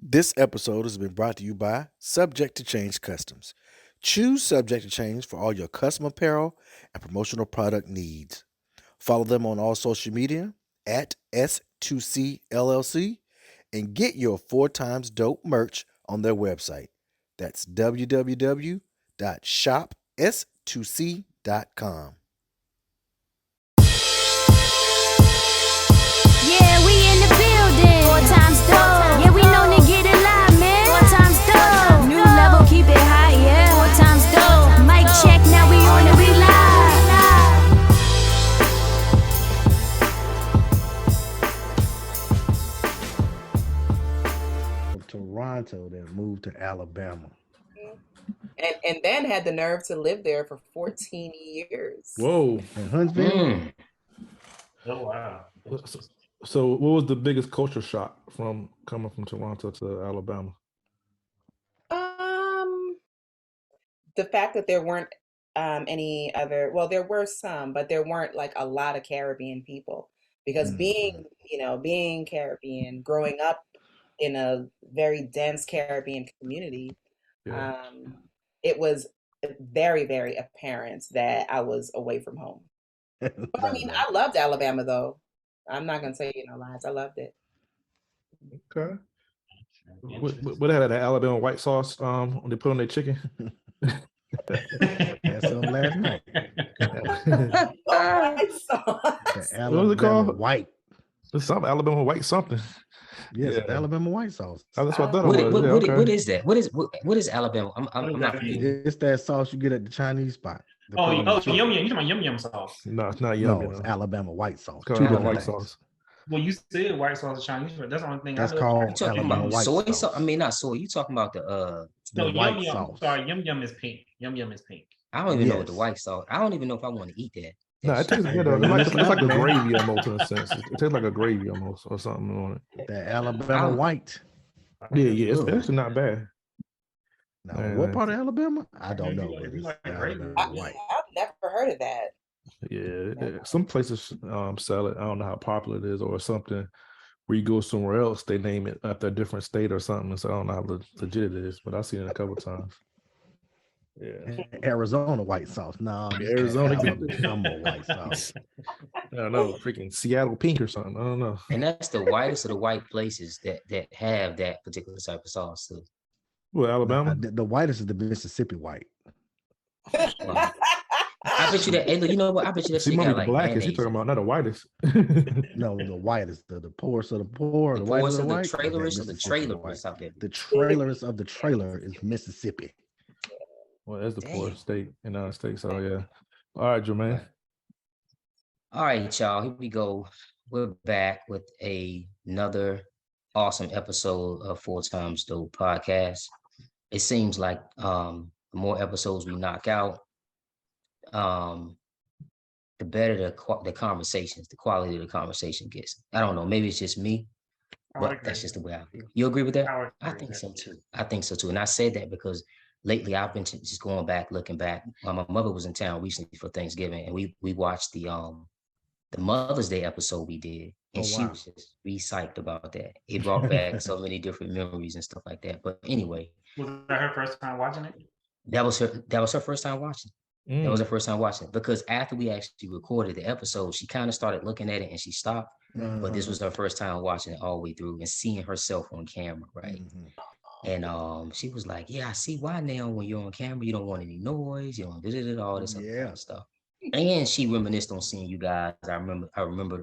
This episode has been brought to you by Subject to Change Customs. Choose Subject to Change for all your custom apparel and promotional product needs. Follow them on all social media at S2C LLC and get your 4 times dope merch on their website. That's www.shops2c.com. Yeah, we in the building. 4 times dope. Yeah, we known to get it live, man. 4 times dope. New level, keep it high, yeah. 4 times dope. Mic check, now we on it, we live. Toronto that moved to Alabama. And then had the nerve to live there for 14 years. Whoa. In Huntsville? Oh, wow. So what was the biggest culture shock from coming from Toronto to Alabama? The fact that there weren't any other, well, there were some, but there weren't like a lot of Caribbean people. Because being Caribbean, growing up in a very dense Caribbean community, it was very, very apparent that I was away from home. But I mean, I loved Alabama, though. I'm not gonna say lies. I loved it. Okay. What had that Alabama white sauce when they put on their chicken? That's on last night. White sauce. What was it called? White. It's something Alabama white something. Yes, Alabama white sauce. Oh, that's what I thought What, it was. what is that? What is Alabama? I'm not familiar. It's that sauce you get at the Chinese spot. Yum yum. You talking about yum yum sauce? No, it's not yum. No, it's Alabama white sauce. Alabama white sauce. Well, you said white sauce is Chinese, but that's the only thing. That's I called Alabama white soy sauce. I mean, not soy. You talking about the white yum yum. sauce. Sorry, yum yum is pink. Yum yum is pink. I don't even know what the white sauce. I don't even know if I want to eat that. No, it tastes good though. It's like a gravy almost in a sense. It tastes like a gravy almost or something on it. That Alabama white. Yeah, it's actually not bad. Now, what part of Alabama? I don't know. I've never heard of that. Yeah, some places sell it. I don't know how popular it is or something. Where you go somewhere else, they name it after a different state or something. So I don't know how legit it is, but I've seen it a couple times. Yeah, Arizona white sauce. No, Arizona white sauce. I don't know, freaking Seattle pink or something. I don't know. And that's the whitest of the white places that have that particular type of sauce too. Well, Alabama. The whitest is the Mississippi white. Wow. I bet you that. Hey, look, you know what? I bet you that. See, the blackest. You talking about not the whitest? No, the whitest, the poorest of the poor, the whitest of the white. trailers of the trailers out there. The trailers of the trailer is Mississippi. Well, that's the poorest state in the United States. So yeah. All right, Jermaine. All right, y'all. Here we go. We're back with another awesome episode of 4 times dope podcast. It seems like the more episodes we knock out, the better the conversations, the quality of the conversation gets. I don't know, maybe it's just me, but that's just the way I feel. You agree with that? I think so too. And I said that because lately I've been just going back, looking back. My mother was in town recently for Thanksgiving, and we watched the Mother's Day episode we did, and she was just psyched about that. It brought back so many different memories and stuff like that. But anyway, was that her first time watching it? That was her first time watching. That was her first time watching it, because after we actually recorded the episode, she kind of started looking at it and she stopped. But this was her first time watching it all the way through and seeing herself on camera, right? And she was like, "Yeah, I see why now. When you're on camera, you don't want any noise, you don't all this other kind of stuff." And she reminisced on seeing you guys. I remember,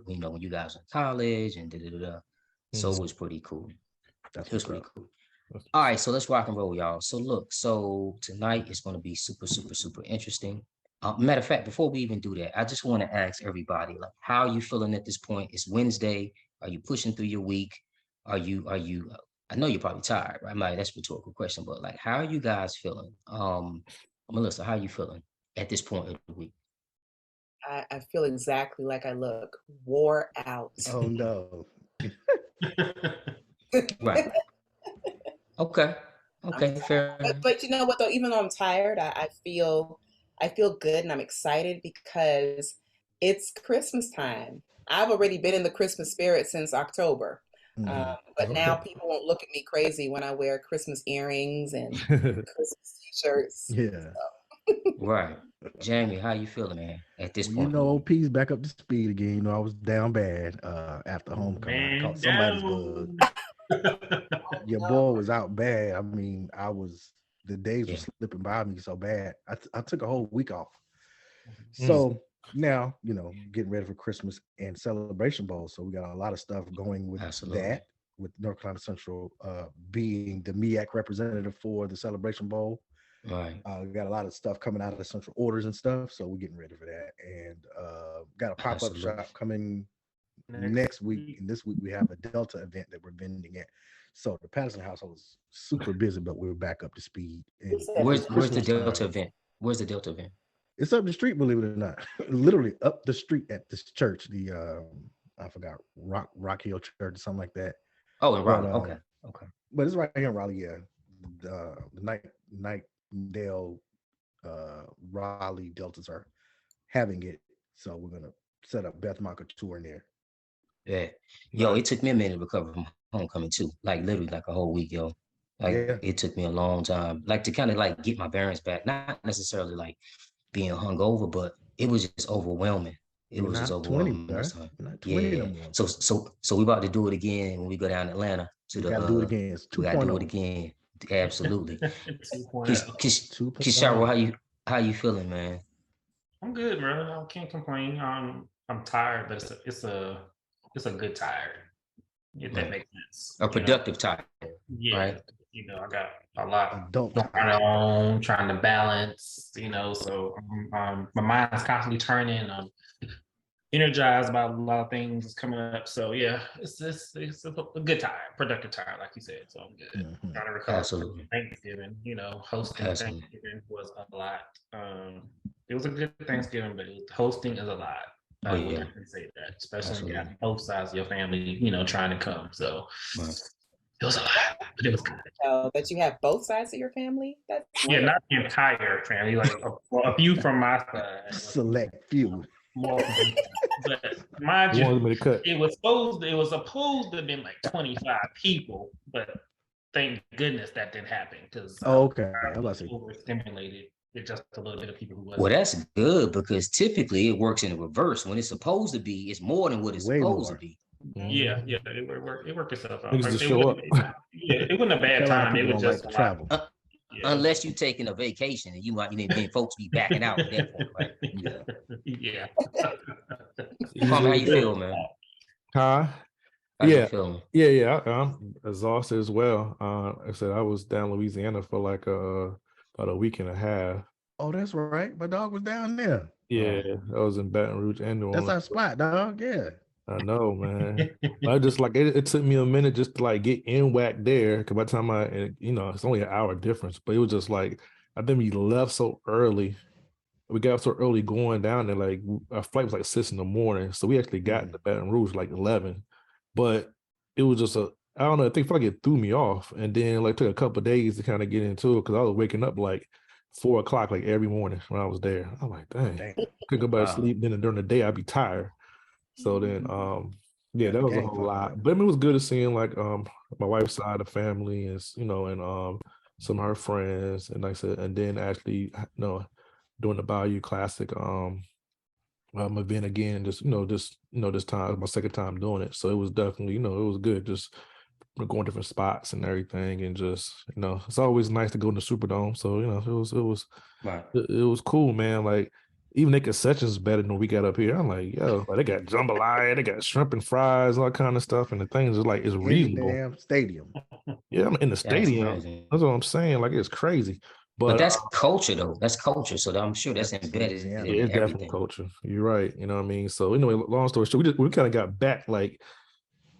when you guys were in college and So it was pretty cool. It was pretty cool. All right, so let's rock and roll, y'all. So look, tonight is going to be super, super, super interesting. Matter of fact, before we even do that, I just want to ask everybody, like, how are you feeling at this point? It's Wednesday. Are you pushing through your week? Are you? I know you're probably tired, right? That's a rhetorical question, but like, how are you guys feeling? Melissa, how are you feeling at this point of the week? I feel exactly like I look, wore out. Oh no. Right. Okay, fair. But you know what though? Even though I'm tired, I feel good and I'm excited because it's Christmas time. I've already been in the Christmas spirit since October. But now people won't look at me crazy when I wear Christmas earrings and Christmas t-shirts. Yeah. Right. Jamie, how you feeling, man, at this Well, point? OP's back up to speed again. I was down bad after homecoming. I caught Man somebody's bug. down. Your boy was out bad. I mean, the days were Yeah. slipping by me so bad. I took a whole week off. Mm. So now, getting ready for Christmas and Celebration Bowl. So we got a lot of stuff going with Absolutely. that, with North Carolina Central being the MEAC representative for the Celebration Bowl. Right. We got a lot of stuff coming out of the central orders and stuff. So we're getting ready for that. And got a pop-up Absolutely. shop coming next week. And this week we have a Delta event that we're vending at. So the Patterson household is super busy, but we're back up to speed. And Where's it's the Christmas Delta time. event? Where's the Delta event? It's up the street, believe it or not. Literally up the street at this church. The I forgot, Rock Hill Church or something like that. Oh, in Raleigh. But, Okay. But it's right here in Raleigh, yeah. The Nightdale Raleigh Deltas are having it. So we're gonna set up Beth Marker tour in there. Yeah. Yo, it took me a minute to recover from homecoming too. Like literally like a whole week, yo. Like it took me a long time. Like to kind of like get my bearings back. Not necessarily like being hungover, but it was just overwhelming. It was just overwhelming. Not 20 yeah. no more. So we about to do it again when we go down to Atlanta to we gotta do it again. It's 2.0. We gotta do it again. Absolutely. 2.0. Kishara, how you feeling, man? I'm good, bro. I can't complain. I'm tired, but it's a good tired. If that makes sense. A productive tired. Yeah. Right? I got a lot going on, trying to balance, so my mind is constantly turning. I'm energized about a lot of things coming up. So yeah, it's a good time, productive time, like you said. So I'm good. Mm-hmm. Trying to recover Absolutely. from Thanksgiving, hosting Absolutely. Thanksgiving was a lot. It was a good Thanksgiving, but hosting is a lot. I would definitely say that, especially when you have both sides of your family, trying to come. So it was a lot, but it was good. That you have both sides of your family? That's not the entire family, like a few from my side. Select few. But mind you, it was supposed to have been like 25 people, but thank goodness that didn't happen because okay. I was overstimulated with just a little bit of people who wasn't. Well, that's good because typically it works in the reverse. When it's supposed to be, it's more than what it's supposed to be. Yeah, it worked itself out. Just show up. It wasn't a bad time. It was just travel. Unless you're taking a vacation and then folks be backing out at that point, right? Yeah. How you feel, man? Huh? How you feeling? Yeah. I'm exhausted as well. Like I said, I was down in Louisiana for like about a week and a half. Oh, that's right. My dog was down there. Yeah, I was in Baton Rouge and New Orleans. That's our spot, dog. Yeah. I know, man. I just like it took me a minute just to like get in whack there. Because by the time it's only an hour difference, but it was just like I think we left so early. We got so early going down there. Like our flight was like 6 a.m, so we actually got into Baton Rouge like 11. But it was just I don't know. I think like it threw me off, and then like took a couple of days to kind of get into it because I was waking up like 4 o'clock like every morning when I was there. I'm like, dang. Couldn't go back to sleep. Then during the day I'd be tired. So then, that was a whole lot. But it was good to seeing like my wife's side of the family and and some of her friends, and like I said, and then actually doing the Bayou Classic event again. Just this time my second time doing it, so it was definitely it was good. Just going different spots and everything, and just it's always nice to go in the Superdome. So it was cool, man. Like. Even their concessions better than we got up here. I'm like, yo, they got jambalaya, they got shrimp and fries, all kind of stuff, and the things is like it's reasonable. Damn stadium. Yeah, I'm in the stadium. That's what I'm saying. Like it's crazy. But that's culture, though. That's culture. So I'm sure that's embedded. Yeah, it's definitely culture. You're right. You know what I mean? So anyway, long story short, we kind of got back like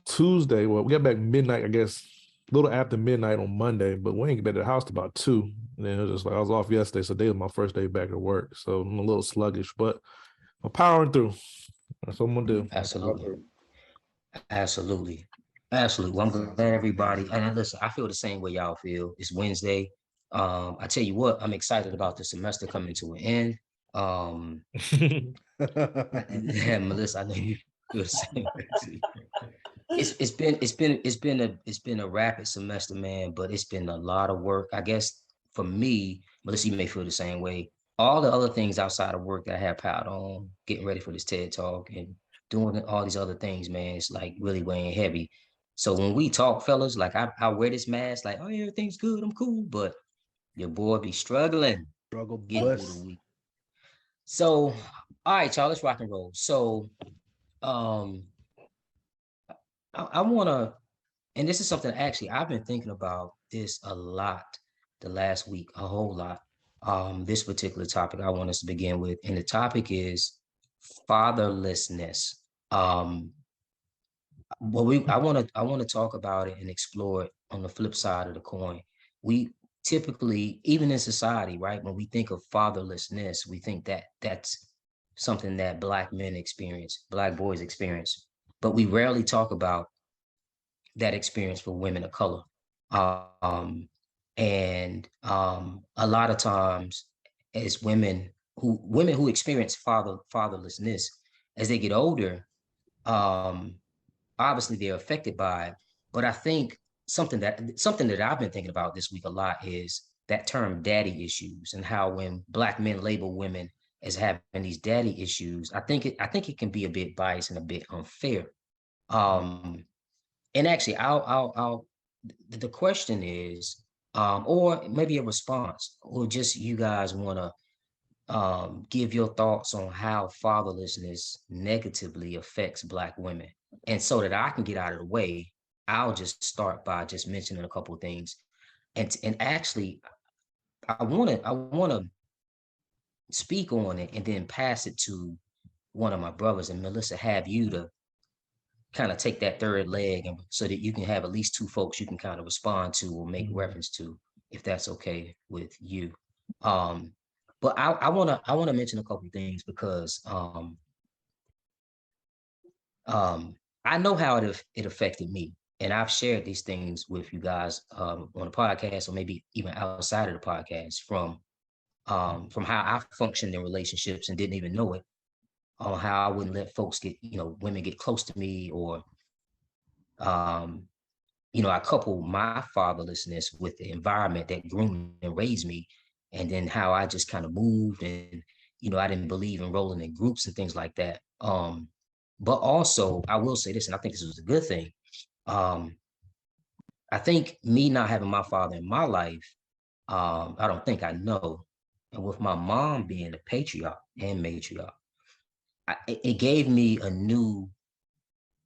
Tuesday. Well, we got back midnight, I guess, a little after midnight on Monday, but we ain't get back to the house till about 2. And then it was just like I was off yesterday, so today was my first day back at work. So I'm a little sluggish, but I'm powering through. That's what I'm gonna do. Absolutely. Well, I'm glad everybody. And listen, I feel the same way y'all feel. It's Wednesday. I tell you what, I'm excited about the semester coming to an end. Yeah, Melissa, I know you. feel the same way too. It's been a rapid semester, man, but it's been a lot of work. I guess for me, Melissa, you may feel the same way. All the other things outside of work that I have piled on, getting ready for this TED talk and doing all these other things, man, it's like really weighing heavy. So when we talk, fellas, like I wear this mask, like, oh, yeah, everything's good, I'm cool, but your boy be struggling Struggle getting through the bus. week. So, all right, y'all, let's rock and roll. So, um, I want to, and this is something actually I've been thinking about this a lot the last week, a whole lot. This particular topic I want us to begin with, and the topic is fatherlessness. Um, I want to talk about it and explore it on the flip side of the coin. We typically, even in society, right, when we think of fatherlessness, we think that that's something that Black men experience, Black boys experience, but we rarely talk about that experience for women of color. And a lot of times as women who experience fatherlessness, as they get older, um, obviously they're affected by it. But I think something that I've been thinking about this week a lot is that term daddy issues, and how when Black men label women as having these daddy issues, I think it can be a bit biased and a bit unfair. Um, and actually, the question is, or maybe a response, or just you guys want to give your thoughts on how fatherlessness negatively affects Black women. And so that I can get out of the way, I'll just start by just mentioning a couple of things. And actually, I want to speak on it and then pass it to one of my brothers, and Melissa, have you to kind of take that third leg, and so that you can have at least two folks you can kind of respond to or make reference to, if that's okay with you. Um, but I wanna mention a couple of things because um, I know how it affected me, and I've shared these things with you guys on the podcast, or maybe even outside of the podcast, from how I functioned in relationships and didn't even know it, on how I wouldn't let folks get, women get close to me, or um, I couple my fatherlessness with the environment that groomed and raised me, and then how I just kind of moved, and I didn't believe in rolling in groups and things like that. But also, I will say this, and I think this was a good thing. Um, I think me not having my father in my life, I don't think I know, and with my mom being a patriarch and matriarch, it gave me a new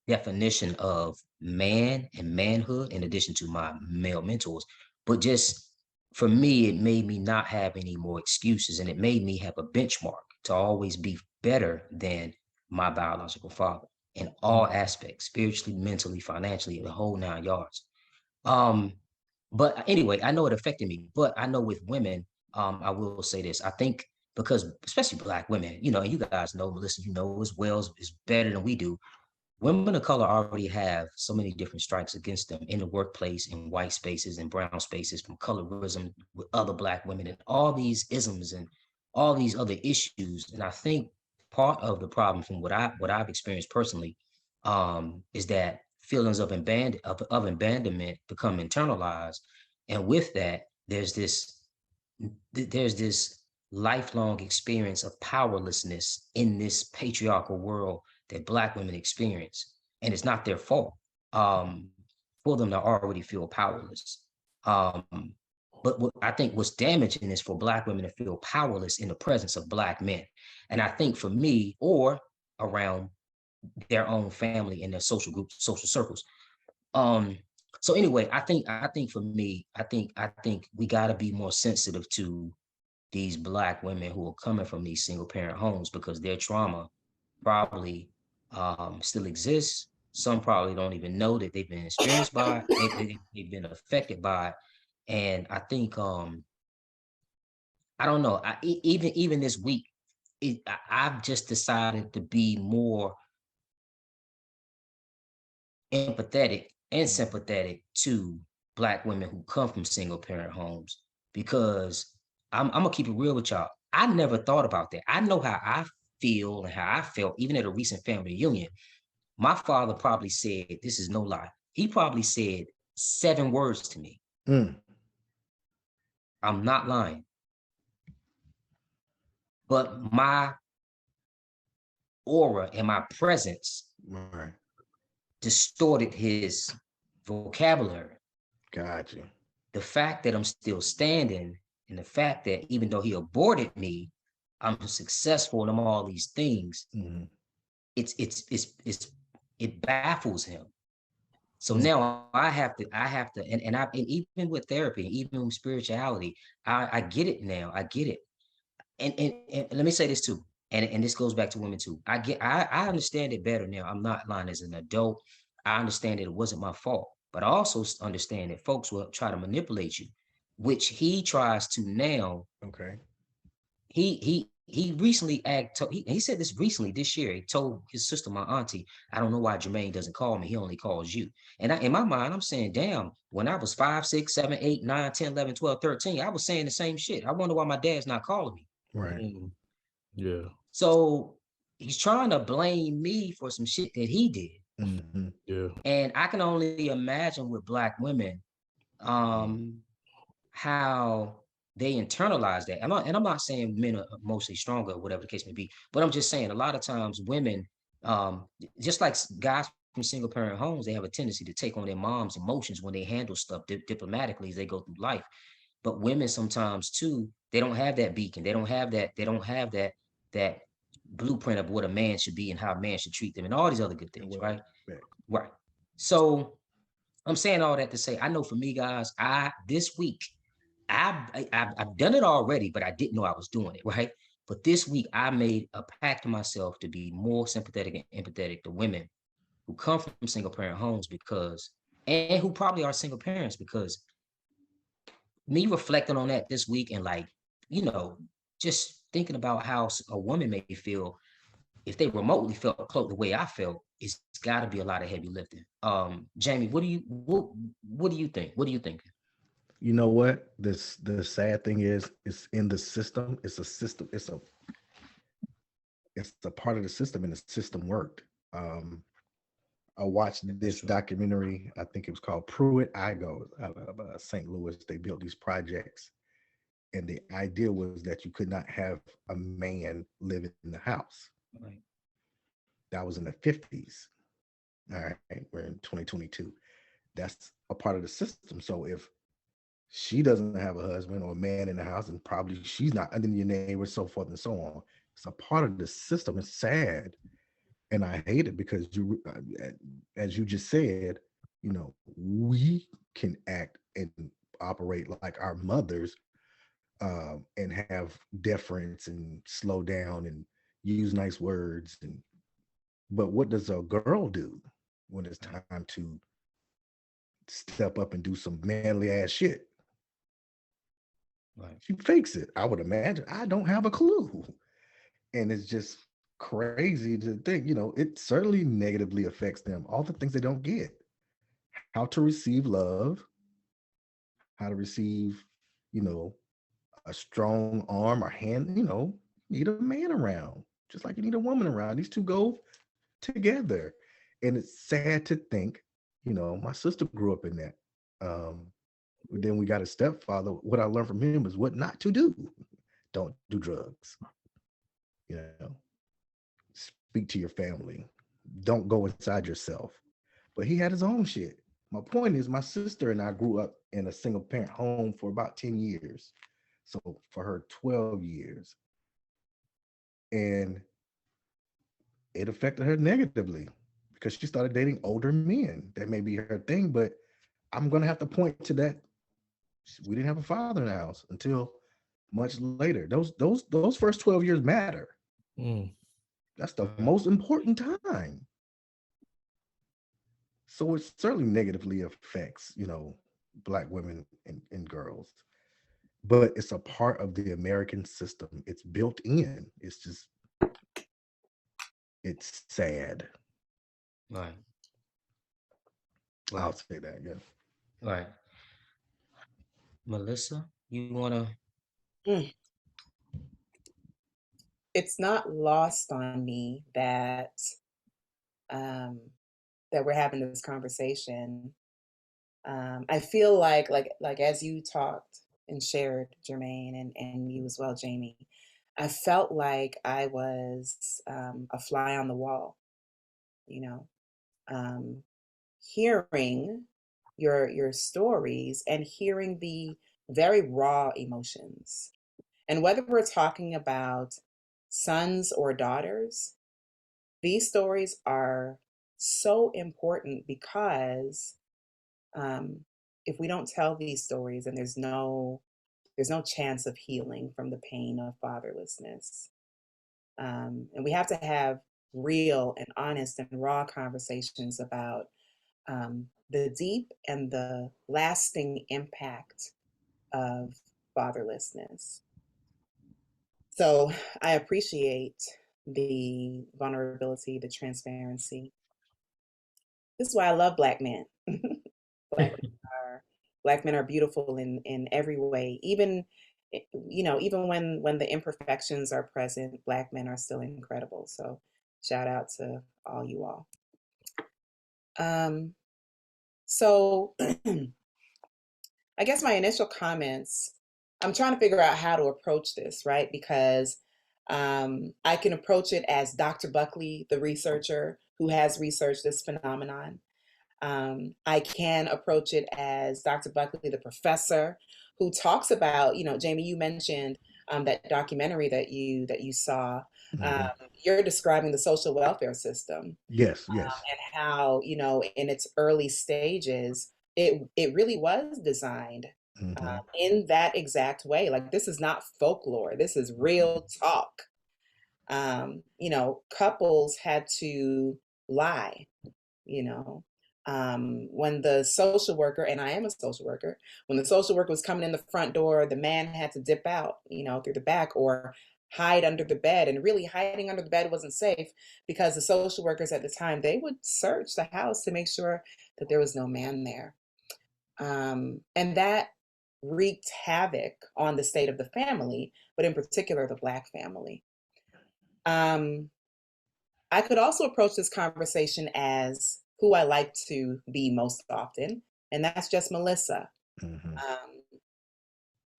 definition of man and manhood, in addition to my male mentors. But just for me, it made me not have any more excuses, and it made me have a benchmark to always be better than my biological father in all aspects, spiritually, mentally, financially, the whole 9 yards. But anyway, I know it affected me, but I know with women, I will say this. I think because especially Black women, and you guys know, Melissa, as well as better than we do, women of color already have so many different strikes against them in the workplace, in white spaces, and brown spaces, from colorism with other Black women, and all these isms and all these other issues. And I think part of the problem, from what I've experienced personally, is that feelings of abandonment become internalized, and with that, there's this lifelong experience of powerlessness in this patriarchal world that Black women experience, and it's not their fault, um, for them to already feel powerless. But what I think what's damaging is for Black women to feel powerless in the presence of Black men. And I think for me, or around their own family and their social groups, social circles. Um, so anyway, I think for me, I think we got to be more sensitive to these Black women who are coming from these single parent homes, because their trauma probably still exists. Some probably don't even know that they've been experienced by it. They've been affected by it. And I think, I don't know, even this week, I've just decided to be more empathetic and sympathetic to Black women who come from single parent homes, because I'm gonna keep it real with y'all. I never thought about that. I know how I feel and how I felt, even at a recent family reunion. My father probably said, this is no lie, he probably said 7 words to me. I'm not lying. But my aura and my presence distorted his vocabulary. Gotcha. The fact that I'm still standing, and the fact that even though he aborted me, I'm successful in all these things. It baffles him. So now I have to, and even with therapy, even with spirituality, I get it now. I get it. And let me say this too, and this goes back to women too. I understand it better now. I'm not lying. As an adult, I understand that it wasn't my fault, but I also understand that folks will try to manipulate you, which he tries to now. Okay. He recently he said this recently this year. He told his sister, my auntie, I don't know why Jermaine doesn't call me. He only calls you. And in my mind, I'm saying, damn, when I was 5, 6, 7, 8, 9, 10, 11, 12, 13, I was saying the same shit. I wonder why my dad's not calling me. Right. Yeah. So he's trying to blame me for some shit that he did. Yeah. And I can only imagine with Black women, how they internalize that. I'm not saying men are mostly stronger, or whatever the case may be, but I'm just saying a lot of times women, just like guys from single parent homes, they have a tendency to take on their mom's emotions when they handle stuff diplomatically as they go through life. But women sometimes too, they don't have that beacon. They don't have that blueprint of what a man should be and how a man should treat them and all these other good things, right? Right. So I'm saying all that to say, I know for me, guys, this week, I've done it already, but I didn't know I was doing it, right? But this week, I made a pact to myself to be more sympathetic and empathetic to women who come from single parent homes and who probably are single parents, because me reflecting on that this week and just thinking about how a woman may feel if they remotely felt close the way I felt, it's got to be a lot of heavy lifting. Jamie, what do you think? What do you think? You know what? The sad thing is, it's in the system. It's a system. It's a part of the system, and the system worked. I watched this documentary. I think it was called Bruised Egos out of St. Louis. They built these projects, and the idea was that you could not have a man live in the house. Right. That was in the 50s. All right, we're in 2022. That's a part of the system. So if she doesn't have a husband or a man in the house, and probably she's not, and then your neighbor, so forth and so on. It's a part of the system. It's sad, and I hate it because as you just said, we can act and operate like our mothers, and have deference and slow down and use nice words, but what does a girl do when it's time to step up and do some manly ass shit? Right. She fakes it, I would imagine. I don't have a clue. And it's just crazy to think, it certainly negatively affects them. All the things they don't get. How to receive love, how to receive, a strong arm or hand, need a man around, just like you need a woman around. These two go together. And it's sad to think, my sister grew up in that. Then we got a stepfather. What I learned from him is what not to do. Don't do drugs. Speak to your family. Don't go inside yourself. But he had his own shit. My point is, my sister and I grew up in a single parent home for about 10 years. So for her, 12 years. And it affected her negatively because she started dating older men. That may be her thing, but I'm going to have to point to that. We didn't have a father in the house until much later. Those first 12 years matter. That's the most important time. So it certainly negatively affects, Black women and girls. But it's a part of the American system. It's built in. It's sad. Right. I'll say that, yeah. Right. Melissa, you want to? It's not lost on me that that we're having this conversation. I feel like as you talked and shared, Jermaine, and you as well, Jamie, I felt like I was a fly on the wall, you know, um, hearing your stories and hearing the very raw emotions. And whether we're talking about sons or daughters, these stories are so important because if we don't tell these stories, and there's no chance of healing from the pain of fatherlessness. And we have to have real and honest and raw conversations about the deep and the lasting impact of fatherlessness. So I appreciate the vulnerability, the transparency. This is why I love Black men. Black men are Black men are beautiful in every way. Even even when the imperfections are present, Black men are still incredible. So shout out to all you all. So I guess my initial comments, I'm trying to figure out how to approach this, right? Because I can approach it as Dr. Buckley, the researcher who has researched this phenomenon. I can approach it as Dr. Buckley, the professor, who talks about, Jamie, you mentioned that documentary that you saw. You're describing the social welfare system. Yes, And how, in its early stages, it really was designed in that exact way. Like, this is not folklore. This is real talk. Couples had to lie, when the social worker, and I am a social worker, when the social worker was coming in the front door, the man had to dip out, through the back or hide under the bed. And really, hiding under the bed wasn't safe because the social workers at the time, they would search the house to make sure that there was no man there. And that wreaked havoc on the state of the family, but in particular, the Black family. I could also approach this conversation as who I like to be most often, and that's just Melissa.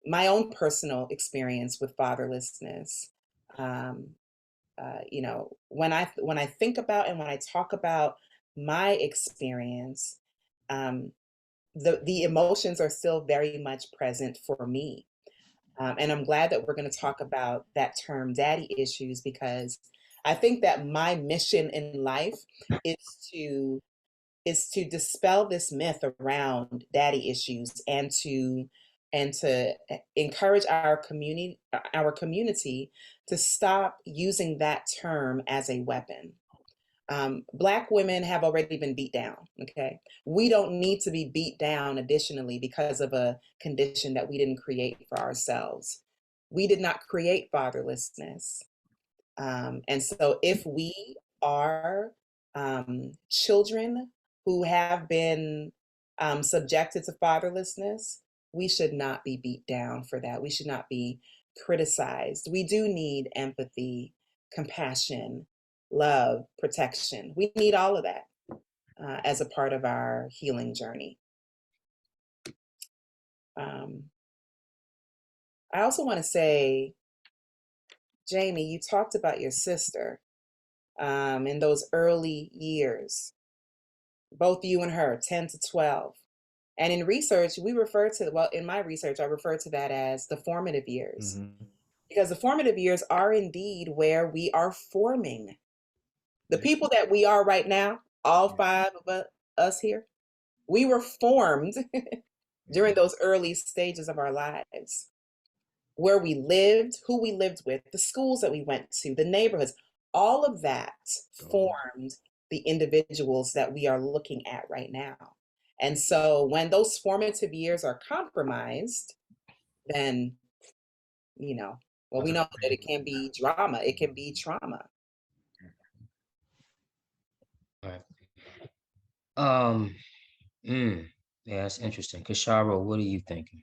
My own personal experience with fatherlessness. When I think about and when I talk about my experience, the emotions are still very much present for me. And I'm glad that we're going to talk about that term, daddy issues, because I think that my mission in life is to dispel this myth around daddy issues and to encourage our community to stop using that term as a weapon. Black women have already been beat down. Okay. We don't need to be beat down additionally because of a condition that we didn't create for ourselves. We did not create fatherlessness. And so if we are children who have been subjected to fatherlessness, we should not be beat down for that. We should not be criticized. We do need empathy, compassion, love, protection. We need all of that as a part of our healing journey. I also want to say, Jamie, you talked about your sister in those early years, both you and her, 10 to 12. And in research, in my research, I refer to that as the formative years. Because the formative years are indeed where we are forming the people that we are right now, all five of us here. We were formed during those early stages of our lives, where we lived, who we lived with, the schools that we went to, the neighborhoods, all of that formed the individuals that we are looking at right now. And so when those formative years are compromised, then, we know that it can be drama, it can be trauma. All right. Yeah, that's interesting. Kashara, what are you thinking?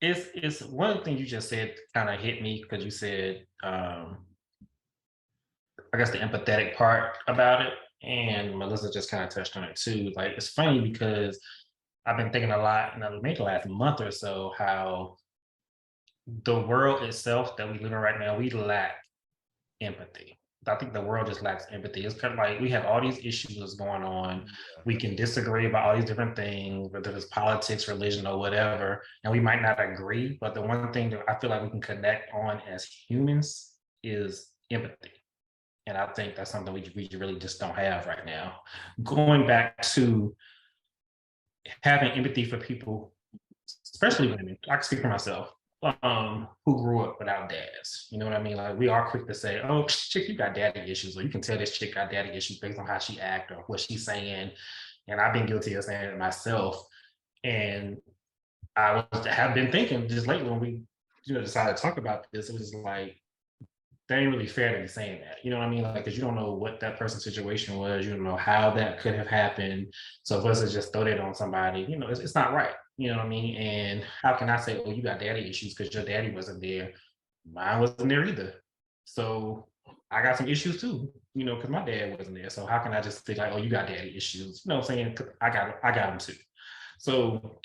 it's one of the things you just said kind of hit me because you said I guess the empathetic part about it, and Melissa just kind of touched on it too. Like it's funny because I've been thinking a lot in maybe the last month or so how the world itself that we live in right now, we lack empathy. I think the world just lacks empathy. It's kind of like we have all these issues going on. We can disagree about all these different things, whether it's politics, religion, or whatever, and we might not agree. But the one thing that I feel like we can connect on as humans is empathy. And I think that's something we really just don't have right now. Going back to having empathy for people, especially women, I can speak for myself, who grew up without dads. You know what I mean? Like we are quick to say, "Oh, chick, you got daddy issues," or you can tell this chick got daddy issues based on how she act or what she's saying. And I've been guilty of saying it myself. And have been thinking just lately when we decided to talk about this, it was like that ain't really fair to be saying that. You know what I mean? Like, because you don't know what that person's situation was. You don't know how that could have happened. So for us to just throw that on somebody, it's not right. You know what I mean? And how can I say, oh, you got daddy issues because your daddy wasn't there? Mine wasn't there either. So I got some issues too, because my dad wasn't there. So how can I just think like, oh, you got daddy issues? You know what I'm saying? 'Cause I got them too. So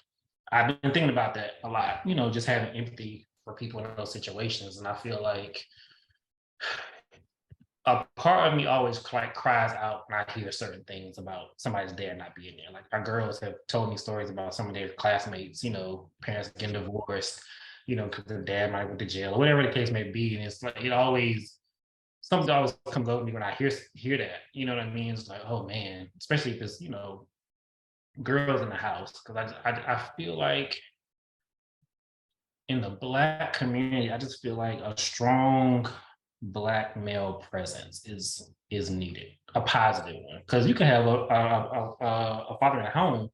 I've been thinking about that a lot, just having empathy for people in those situations. And I feel like a part of me always like cries out when I hear certain things about somebody's dad not being there. Like my girls have told me stories about some of their classmates, parents getting divorced, because their dad might went to jail or whatever the case may be. And it's like something always comes over me when I hear that. You know what I mean? It's like, oh man, especially if it's girls in the house, because I feel like in the Black community, I just feel like a strong Black male presence is needed, a positive one, because you can have a father in the home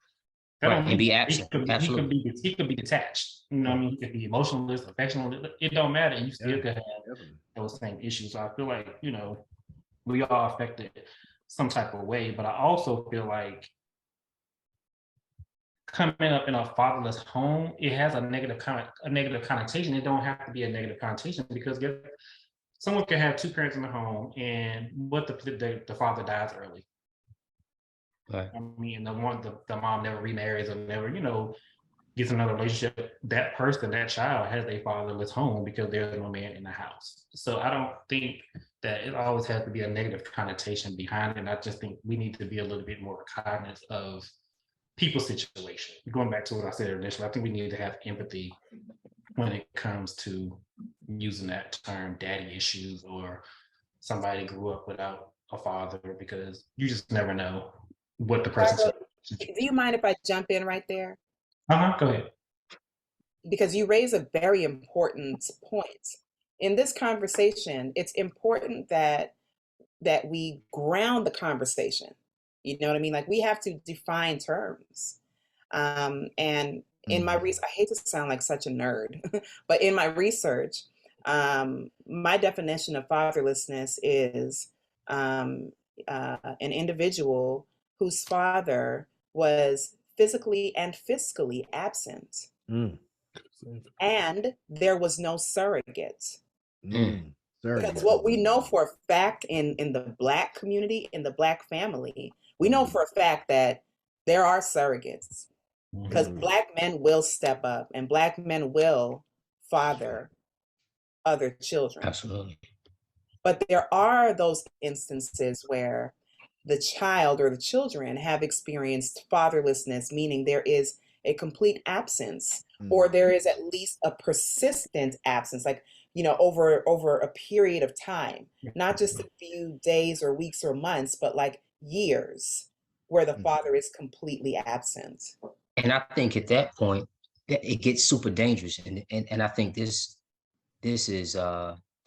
that Right, don't and be mean absent. Absolutely. he could be detached. You know what I mean? He could be emotionless, affectionate. It don't matter. You still could have Definitely. those same issues. So I feel like we all affected some type of way, but I also feel like coming up in a fatherless home, it has a negative connotation. It don't have to be a negative connotation because someone can have two parents in the home, and what the father dies early. Right. I mean, the mom never remarries or never, gets another relationship. That person, that child, has a fatherless home because there's no man in the house. So I don't think that it always has to be a negative connotation behind it. And I just think we need to be a little bit more cognizant of people's situation. Going back to what I said initially, I think we need to have empathy when it comes to using that term daddy issues or somebody grew up without a father, because you just never know what the person's Marco, do you mind if I jump in right there? Go ahead. Because you raise a very important point. In this conversation, it's important that we ground the conversation. You know what I mean? Like we have to define terms. And in my research, I hate to sound like such a nerd, but in my research, my definition of fatherlessness is an individual whose father was physically and fiscally absent, and there was no surrogate. Because what we know for a fact in the Black community, in the Black family, we know for a fact that there are surrogates, because Black men will step up and Black men will father other children. Absolutely. But there are those instances where the child or the children have experienced fatherlessness, meaning there is a complete absence, or there is at least a persistent absence, like, over a period of time, not just a few days or weeks or months, but like years where the father is completely absent. And I think at that point, it gets super dangerous. And I think this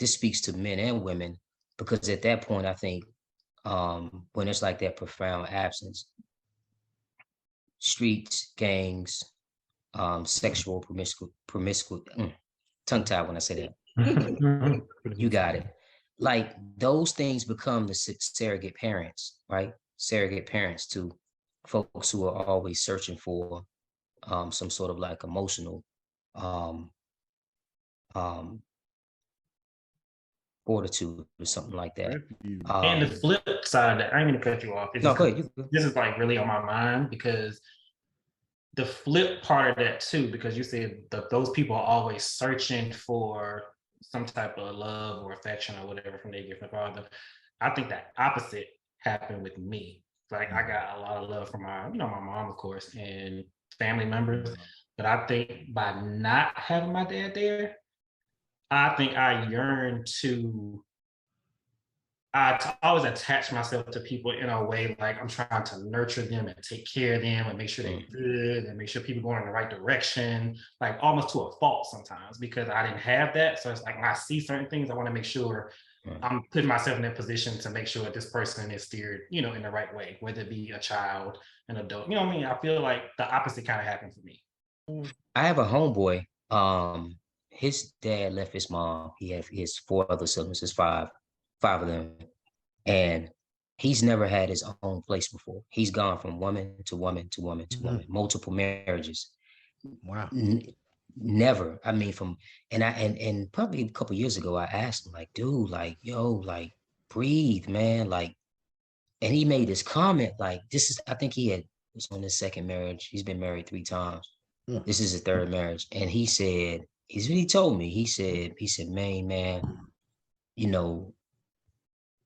speaks to men and women, because at that point, I think when it's like that profound absence, streets, gangs, sexual promiscuity, tongue tied when I say that. You got it. Like those things become the surrogate parents, right? Surrogate parents to folks who are always searching for some sort of like emotional fortitude or something like that. And the flip side of that, I ain't gonna cut you off. It's No, just go ahead. this is like really on my mind, because the flip part of that too, because you said that those people are always searching for some type of love or affection or whatever from their gift father. I think that opposite happened with me. Like I got a lot of love from my mom, of course, and family members. But I think by not having my dad there, I think I yearn to always attach myself to people in a way like I'm trying to nurture them and take care of them and make sure they're good and make sure people going in the right direction, like almost to a fault sometimes, because I didn't have that. So it's like when I see certain things, I want to make sure I'm putting myself in that position to make sure this person is steered, in the right way, whether it be a child, an adult. You know what I mean? I feel like the opposite kind of happened for me. I have a homeboy. His dad left his mom. He has 4 other siblings. There's five of them, and he's never had his own place before. He's gone from woman to woman to woman to woman, multiple marriages. Wow. Never. I mean, and probably a couple years ago, I asked him, like, dude, like, yo, like, breathe, man, like, and he made this comment, like, I think was on his 2nd marriage. He's been married 3 times. This is his 3rd marriage. And he told me, he said, man,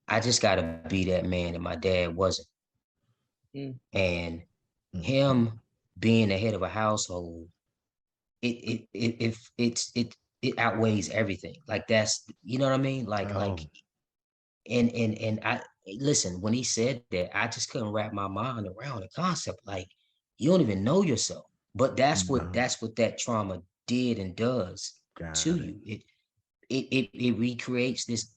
I just gotta be that man that my dad wasn't. And him being the head of a household, it outweighs everything. Like that's, you know what I mean? And I listen, when he said that, I just couldn't wrap my mind around the concept. Like, you don't even know yourself. But that's what that trauma did and does to you. It recreates this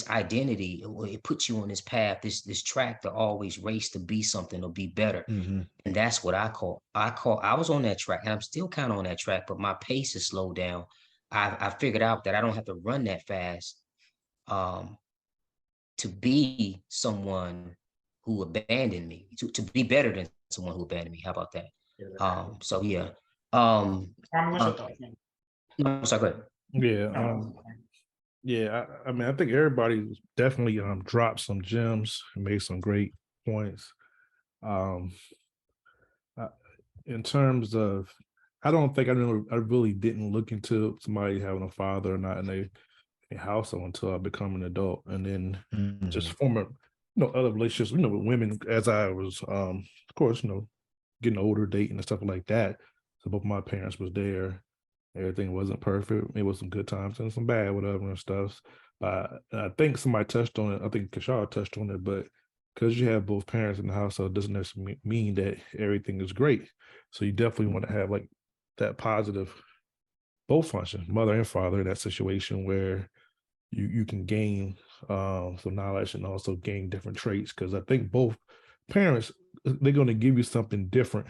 identity. It puts you on this path, this track to always race to be something or be better. And that's what I was on that track, and I'm still kind of on that track, but my pace is slowed down. I figured out that I don't have to run that fast to be someone who abandoned me, to be better than someone who abandoned me. How about that? So yeah. What's your thoughts? No, sorry, go ahead. Yeah. I mean, I think everybody definitely dropped some gems and made some great points. In terms of, I don't think I really didn't look into somebody having a father or not in a household until I become an adult, and then just form other relationships, with women as I was, of course, getting older, dating and stuff like that. So both my parents was there. Everything wasn't perfect. It was some good times and some bad, whatever and stuff. I think somebody touched on it. I think Kashar touched on it, but because you have both parents in the household doesn't necessarily mean that everything is great. So you definitely want to have like that positive, both function, mother and father, in that situation where you can gain some knowledge and also gain different traits. Because I think both parents, they're going to give you something different.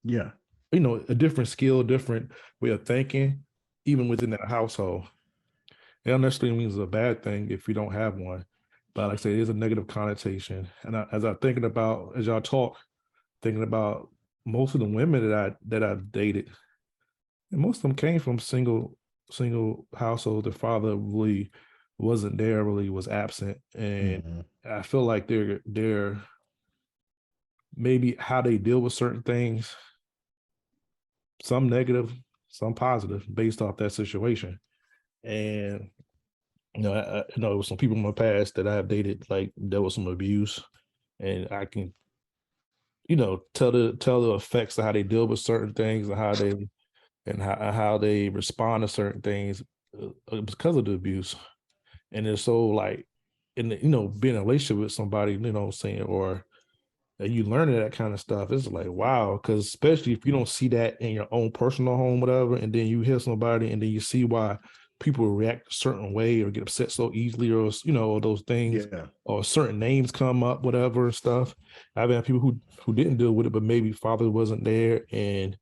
Yeah. A different skill, different way of thinking, even within that household. It don't necessarily means a bad thing if you don't have one. But like I say, it is a negative connotation. And as y'all talk, thinking about most of the women that I've dated, and most of them came from single households. The father really wasn't there, really was absent. And I feel like they're maybe how they deal with certain things, some negative, some positive, based off that situation. And I know some people in my past that I have dated, like there was some abuse, and I can, tell the effects of how they deal with certain things and how they respond to certain things because of the abuse. And it's so like, being in a relationship with somebody, saying, or you learning that kind of stuff, it's like, wow, because especially if you don't see that in your own personal home, whatever, and then you hear somebody and then you see why people react a certain way or get upset so easily, or those things, or certain names come up, whatever stuff. I've had people who didn't deal with it, but maybe father wasn't there, and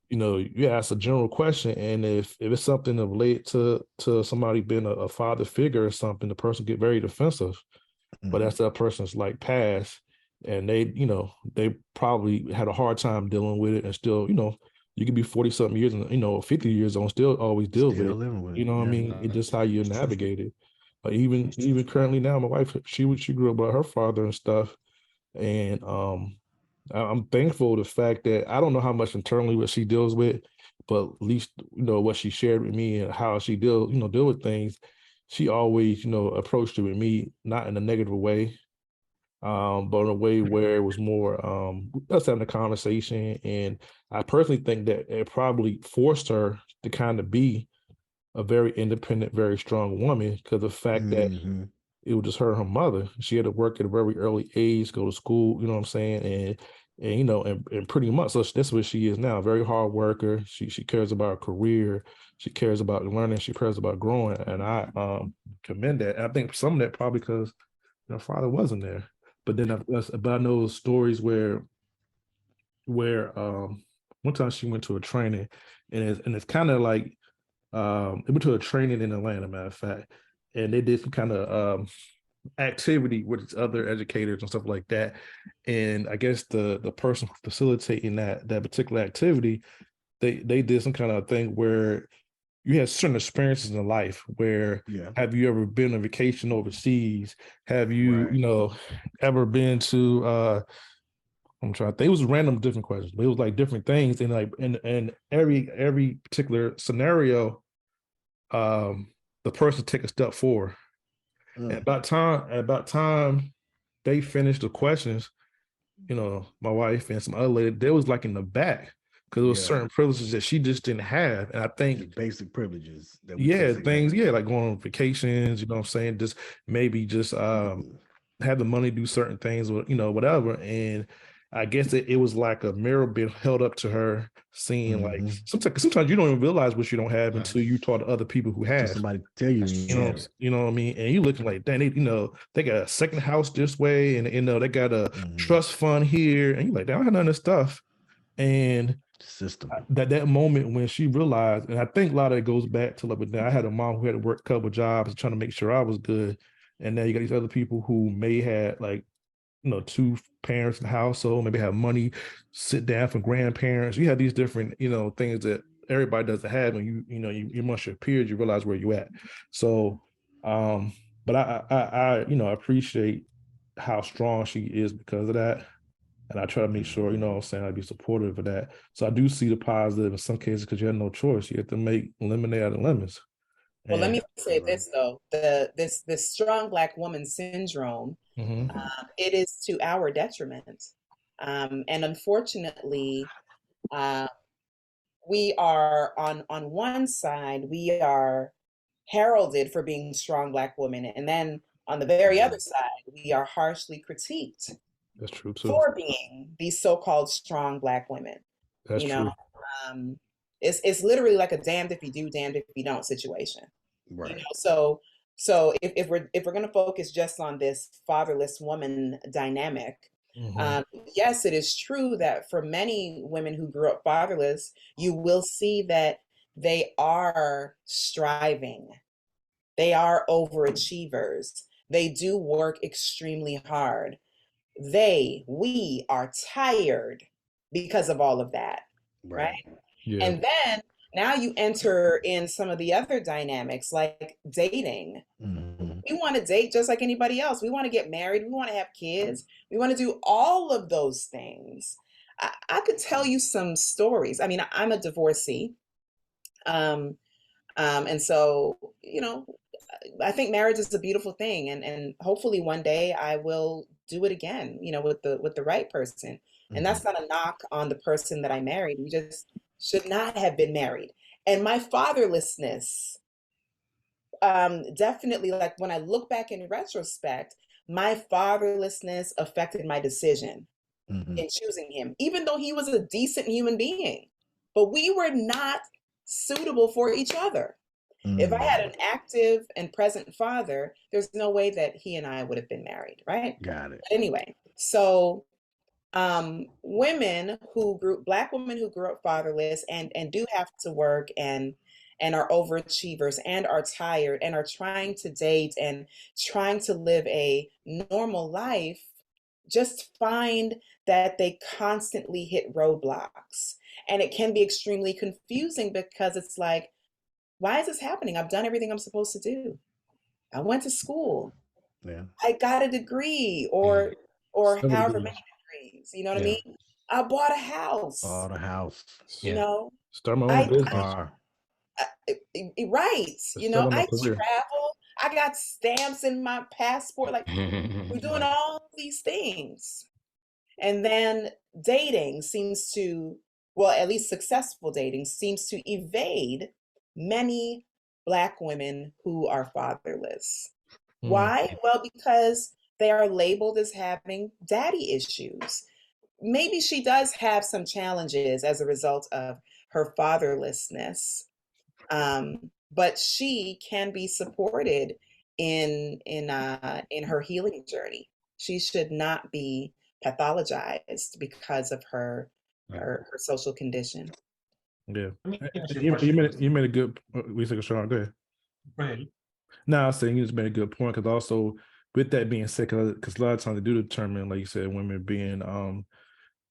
you ask a general question, and if it's something related to somebody being a father figure or something, the person get very defensive. But that's that person's like past, and they probably had a hard time dealing with it and still, you could be 40 something years and 50 years old, still always deal with Still it. living with You it. know what I mean? It's just how you navigate it. But even currently now, my wife, she grew up with her father and stuff. And I'm thankful the fact that I don't know how much internally what she deals with, but at least what she shared with me and how she deal with things. She always approached it with me not in a negative way, but in a way where it was more us having a conversation. And I personally think that it probably forced her to kind of be a very independent, very strong woman because the fact that it was just her and her mother. She had to work at a very early age, go to school, you know what I'm saying? And pretty much, so that's what she is now, a very hard worker. She cares about her career. She cares about learning. She cares about growing. And I commend that. And I think some of that probably because her father wasn't there. But then I know stories where one time she went to a training and it's kind of like it went to a training in Atlanta, matter of fact, and they did some kind of activity with other educators and stuff like that. And I guess the person facilitating that particular activity, they did some kind of thing where you had certain experiences in life where have you ever been on vacation overseas? Have you, ever been to I'm trying to think. It was random different questions, but it was like different things. And like in every particular scenario, the person take a step forward. And about time they finished the questions, my wife and some other lady, they was like in the back because there was certain privileges that she just didn't have. And I think basic privileges that things, like going on vacations, you know what I'm saying? Just maybe just have the money to do certain things or whatever. And I guess it was like a mirror being held up to her, seeing like sometimes you don't even realize what you don't have until you talk to other people who have. Somebody tell you, You know what I mean? And you looking like, dang, they got a second house this way, and they got a trust fund here, and you like, they don't have none of this stuff. And system that moment when she realized, and I think a lot of it goes back to like, but I had a mom who had to work a couple of jobs trying to make sure I was good, and now you got these other people who may have like two parents in the household, maybe have money, sit down from grandparents. You have these different, things that everybody doesn't have. When you amongst your peers, you realize where you at. So, but I appreciate how strong she is because of that. And I try to make sure, what I'm saying, I'd be supportive of that. So I do see the positive in some cases because you have no choice. You have to make lemonade out of lemons. Well, let me say this though: this strong Black woman syndrome, it is to our detriment, and unfortunately, we are on one side we are heralded for being strong Black women, and then on the very other side we are harshly critiqued. That's true too. For being these so-called strong Black women. That's true. It's literally like a damned if you do, damned if you don't situation. Right. So if we're going to focus just on this fatherless woman dynamic, yes, it is true that for many women who grew up fatherless, you will see that they are striving. They are overachievers. They do work extremely hard. We are tired because of all of that, right? Yeah. And then now you enter in some of the other dynamics like dating. We want to date just like anybody else. We want to get married. We want to have kids. We want to do all of those things. I could tell you some stories. I mean, I'm a divorcee. And so, I think marriage is a beautiful thing, and hopefully one day I will do it again, with the right person. And that's not a knock on the person that I married. We just should not have been married. And my fatherlessness, definitely, like when I look back in retrospect, my fatherlessness affected my decision in choosing him, even though he was a decent human being. But we were not suitable for each other. If I had an active and present father, there's no way that he and I would have been married, right? Got it. But anyway, so Black women who grew up fatherless and do have to work and are overachievers and are tired and are trying to date and trying to live a normal life, just find that they constantly hit roadblocks. And it can be extremely confusing because it's like, why is this happening? I've done everything I'm supposed to do. I went to school. Yeah. I got a degree or Several however degrees. many degrees. You know what I Yeah. mean? I bought a house. Bought a house. You Yeah. know, Start my own I business. Car. right. You know, Start my I career. travel. I got stamps in my passport. Like we're doing all these things. And then dating seems to, well, at least successful dating seems to evade many Black women who are fatherless. Why? Well, because they are labeled as having daddy issues. Maybe she does have some challenges as a result of her fatherlessness, but she can be supported in her healing journey. She should not be pathologized because of her social condition. Yeah. Let me ask you a You question. made a good. We took a shot. Go ahead. Go ahead. No, I was saying you just made a good point because also with that being said, because a lot of times they do determine, like you said, women being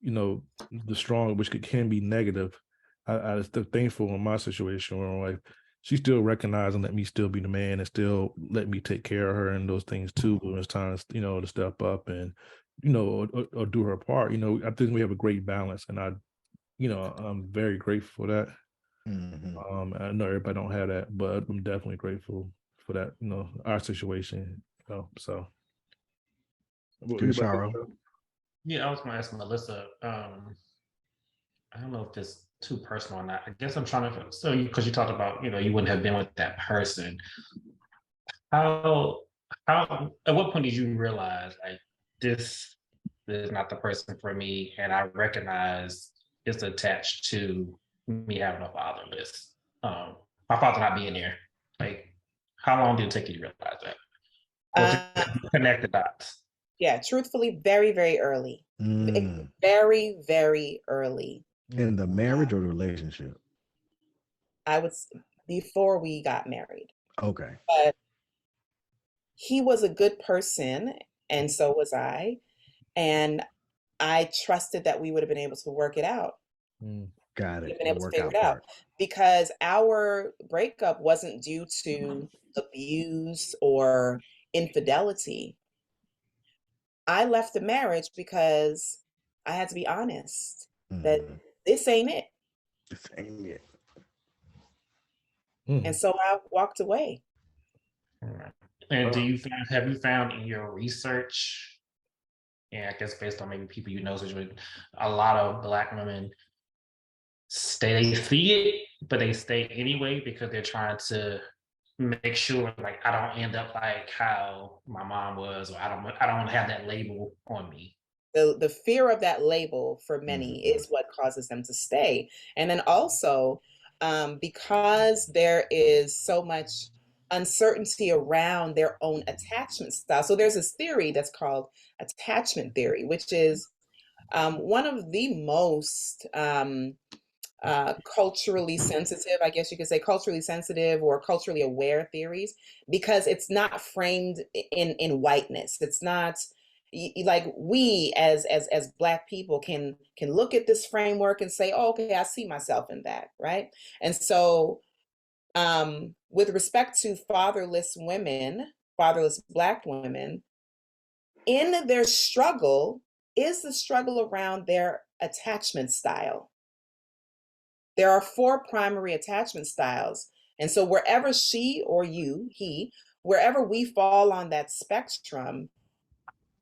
the strong, which can be negative. I was still thankful in my situation where I'm like, she still recognized and let me still be the man and still let me take care of her and those things too when it's time, to step up and, or do her part. I think we have a great balance and I'm very grateful for that. Mhm. I know everybody don't have that, but I'm definitely grateful for that, our situation, so. What you Good, about to Sharo. say? Yeah, I was gonna ask Melissa. I don't know if it's too personal or not. I guess I'm trying to. So, because you talked about, you wouldn't have been with that person. How at what point did you realize like this is not the person for me, and I recognize it's attached to me having a fatherless, my father not being there. Like, how long did it take you to realize that, or to Uh, connect the dots? yeah, truthfully, very, very early. Mm. Very, very early. In the marriage or the relationship? I would before we got married. Okay. But he was a good person, and so was I. And I trusted that we would have been able to work it out. Got We've it. been The able to figure workout it out part. because our breakup wasn't due to abuse or infidelity. I left the marriage because I had to be honest that Mhm. this ain't it. This ain't it. And so I walked away. Right. And have you found in your research, and I guess based on maybe people a lot of Black women they see it, but they stay anyway because they're trying to make sure like I don't end up like how my mom was, or I don't have that label on me. The fear of that label for many Mhm. is what causes them to stay. And then also, because there is so much uncertainty around their own attachment style. So there's this theory that's called attachment theory, which is one of the most culturally sensitive, I guess you could say culturally sensitive or culturally aware theories, because it's not framed in whiteness. It's not like we as Black people can look at this framework and say, oh, okay, I see myself in that, right? And so with respect to fatherless women, fatherless Black women, in their struggle is the struggle around their attachment style. There are 4 primary attachment styles. And so wherever she or you, he, wherever we fall on that spectrum,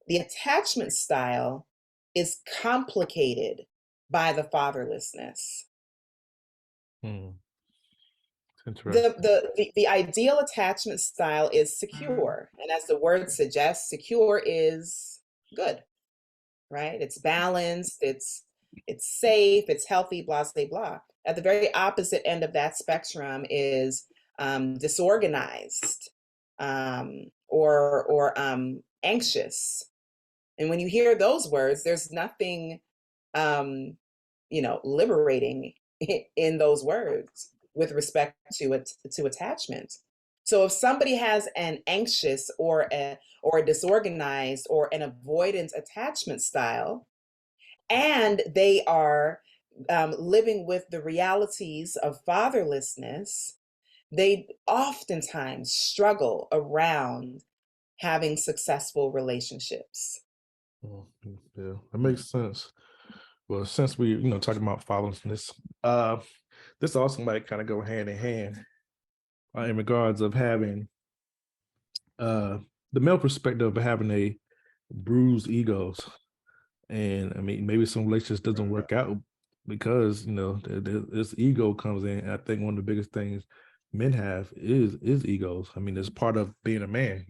the attachment style is complicated by the fatherlessness. Interesting. The ideal attachment style is secure. And as the word suggests, secure is good, right? It's balanced, it's safe, it's healthy, blah, blah, blah. At the very opposite end of that spectrum is disorganized or anxious. And when you hear those words, there's nothing, liberating in those words with respect to attachment. So if somebody has an anxious or a disorganized or an avoidance attachment style, and they are living with the realities of fatherlessness, they oftentimes struggle around having successful relationships. Yeah, that makes sense. Well, since we, talking about fatherlessness, this also might kind of go hand in hand in regards of having the male perspective of having a bruised egos. And I mean, maybe some relationships doesn't work out because, this ego comes in. And I think one of the biggest things men have is egos. I mean, it's part of being a man,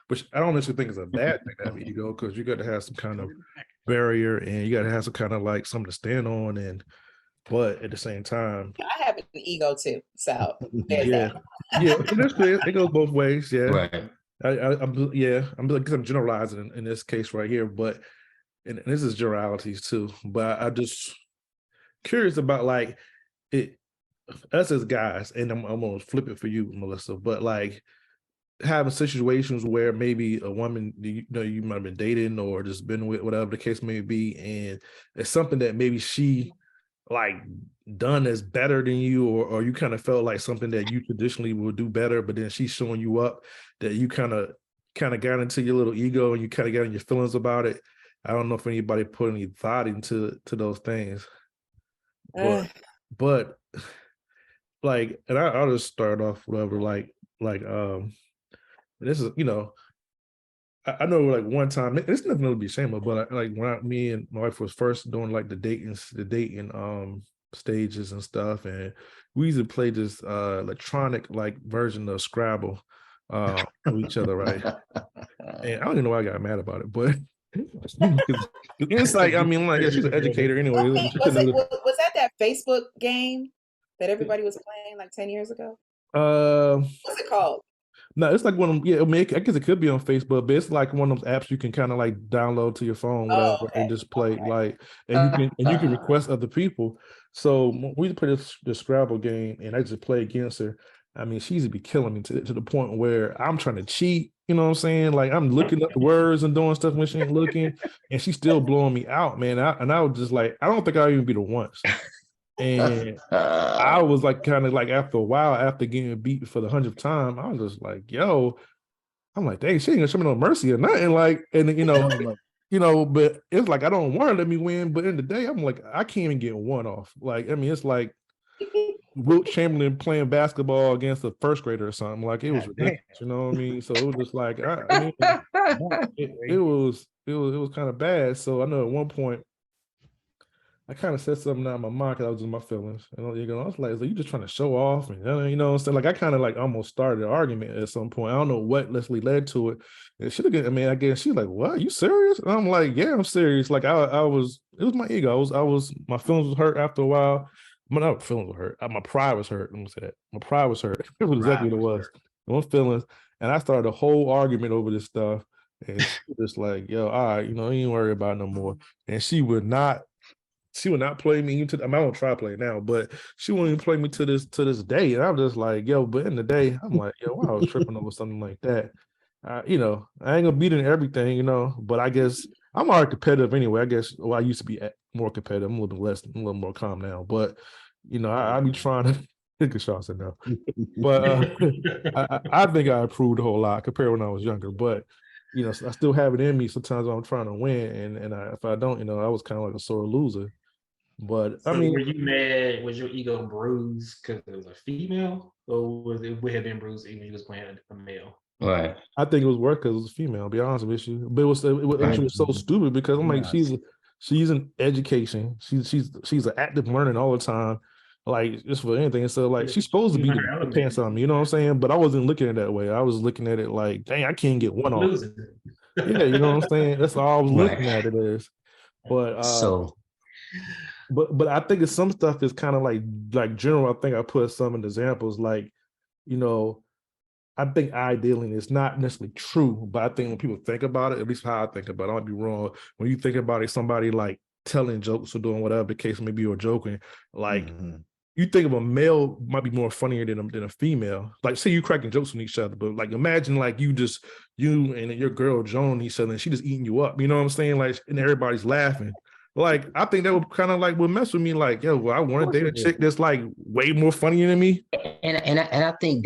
which I don't necessarily think is a bad thing to have an ego, because you got to have some kind of barrier and you got to have some kind of like something to stand on. But at the same time, I have an ego too, so there's yeah, that's clear. It goes both ways. Yeah, Right. I'm generalizing in this case right here, but and this is generalities too. But I just curious about like it, us as guys, and I'm gonna flip it for you, Melissa. But like having situations where maybe a woman you might have been dating or just been with, whatever the case may be, and it's something that maybe she like done as better than you, or you kind of felt like something that you traditionally would do better, but then she's showing you up that you kind of got into your little ego and you kind of got in your feelings about it. I don't know if anybody put any thought into those things, but like, and I'll just start off whatever, this is, I know like one time, it's nothing to be ashamed of, but like when me and my wife was first doing like the dating stages and stuff, and we used to play this electronic like version of Scrabble with each other, right? And I don't even know why I got mad about it, but it's like, I mean, like, yeah, she's an educator anyway. Okay, was that Facebook game that everybody was playing like 10 years ago? What's it called? No, it's like one of them. Yeah, I mean, I guess it could be on Facebook, but it's like one of those apps you can kind of like download to your phone, whatever, and just play like, and you can request other people. So we play the Scrabble game, and I just play against her. I mean, she used to be killing me to the point where I'm trying to cheat. You know what I'm saying? Like I'm looking up the words and doing stuff when she ain't looking, and she's still blowing me out, man. I was just like, I don't think I'll even be the once. And I was like, kind of like after a while, after getting beat for the 100th time, I was just like, yo, I'm like, dang, she ain't gonna show me no mercy or nothing. Like, and but it's like I don't want her to let me win. But in the day, I'm like, I can't even get one off. Like, I mean, it's like Wilt Chamberlain playing basketball against a first grader or something. Like, it was ridiculous. You know what I mean? So it was just like, I mean, it was kind of bad. So I know at one point I kind of said something out of my mind because I was in my feelings. And I was like, you just trying to show off? And you know what I'm saying? Like I kind of like almost started an argument at some point. I don't know what Leslie led to it. It should have been, I mean, I guess she's like, what? Are you serious? And I'm like, yeah, I'm serious. Like it was my ego. My feelings was hurt after a while. My feelings were hurt. My pride was hurt. Let me say that. My pride was hurt. It was exactly what it was. My feelings. And I started a whole argument over this stuff. And she was just like, yo, all right, you ain't worry about it no more. And she would not play me I won't try to play now, but she won't even play me to this day. And I'm just like, yo, but in the day, I'm like, yo, why I was tripping over something like that? I ain't gonna beat it in everything, but I guess I'm already competitive anyway. I guess I used to be more competitive. I'm a little bit less, a little more calm now. But I be trying to take a shot at now. But I think I improved a whole lot compared to when I was younger. But I still have it in me sometimes when I'm trying to win, and if I don't, I was kind of like a sore loser. But so I mean, were you mad? Was your ego bruised because it was a female, or would it have been bruised even if you was playing a male? Right. I think it was worse because it was female. To be honest with you, but it was so stupid because I'm like, she's in education. She's an active learning all the time, like just for anything. So like she's supposed to be the pants on me. You know what I'm saying? But I wasn't looking at it that way. I was looking at it like, dang, I can't get one off. Yeah, you know what I'm saying? That's all I was looking at it as. But But I think it's some stuff is kind of like general. I think I put some examples like, I think ideally it's not necessarily true, but I think when people think about it, at least how I think about it, I might be wrong. When you think about it, somebody like telling jokes or doing whatever the case may be or joking, like you think of a male might be more funnier than a female. Like, say you cracking jokes on each other, but like imagine like you and your girl Joan each other, and she just eating you up. You know what I'm saying? Like, and everybody's laughing. Like, I think that would kind of like would mess with me. Like, yo, well, I want to date a chick that's like way more funnier than me. And I think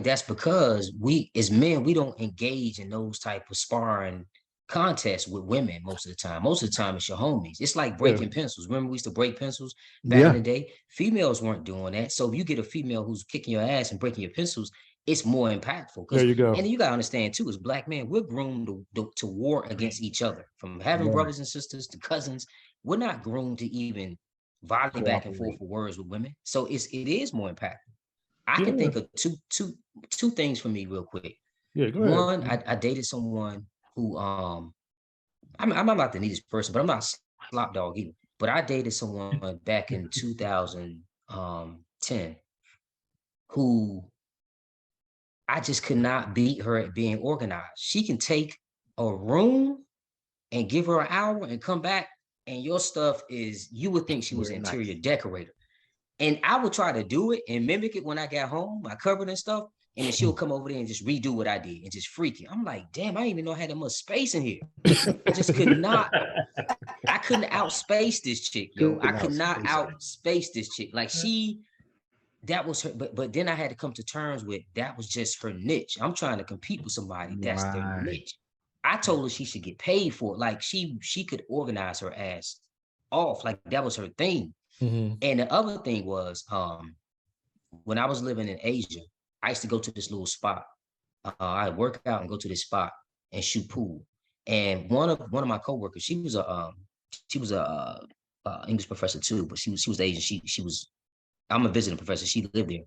that's because we as men, we don't engage in those type of sparring contests with women most of the time. Most of the time it's your homies. It's like breaking pencils. Remember we used to break pencils back in the day? Females weren't doing that. So if you get a female who's kicking your ass and breaking your pencils, it's more impactful. There you go. And you gotta understand too, as Black men, we're groomed to war against each other. From having brothers and sisters to cousins, we're not groomed to even volley back and forth for words with women. So it is more impactful. I can think of two things for me real quick. Yeah, go ahead. One, I dated someone who I'm not the neatest person, but I'm not slop dog either. But I dated someone back in 2010 who I just could not beat her at being organized. She can take a room and give her an hour and come back, and your stuff is, you would think she was an interior decorator. And I would try to do it and mimic it when I got home, my cupboard and stuff. And then she'll come over there and just redo what I did and just freak it. I'm like, damn, I didn't even know I had that much space in here. I just couldn't outspace this chick, yo. I could not outspace this chick. Like that was her, but then I had to come to terms with that was just her niche. I'm trying to compete with somebody that's their niche. I told her she should get paid for it. Like she could organize her ass off. Like that was her thing. Mm-hmm. And the other thing was, when I was living in Asia, I used to go to this little spot. I'd work out and go to this spot and shoot pool. And one of my coworkers, she was a English professor too, but she was Asian. I'm a visiting professor. She lived there,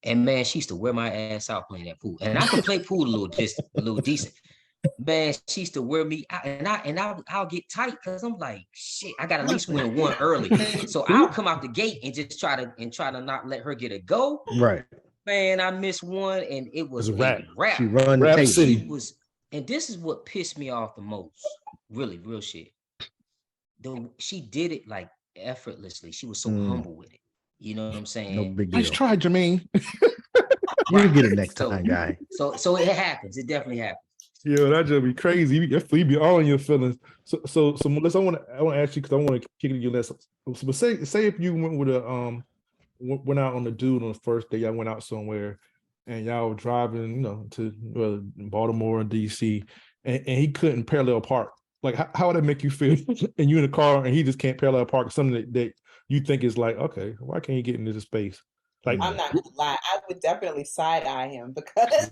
and man, she used to wear my ass out playing that pool. And I can play pool a little decent. Man, she used to wear me out, and I'll get tight because I'm like, shit, I got at least win one early. So I'll come out the gate and just try to not let her get a go. Right. Man, I missed one, and it was a rap. She run the tape. She was, and this is what pissed me off the most. Really, real shit. She did it like effortlessly. She was so humble with it. You know what I'm saying? No big deal. Nice try, Jermaine. You get it next time, guy. So it happens. It definitely happens. Yeah, that just be crazy. You be all in your feelings. So Melissa, I want to ask you because I want to kick it to your lesson. So, but say if you went with went out on the dude on the first day, y'all went out somewhere, and y'all were driving, to Baltimore and DC, and he couldn't parallel park. Like, how would that make you feel? And you in the car, and he just can't parallel park. Something that you think is like, okay, why can't he get into the space? Like, I'm not gonna lie, I would definitely side eye him because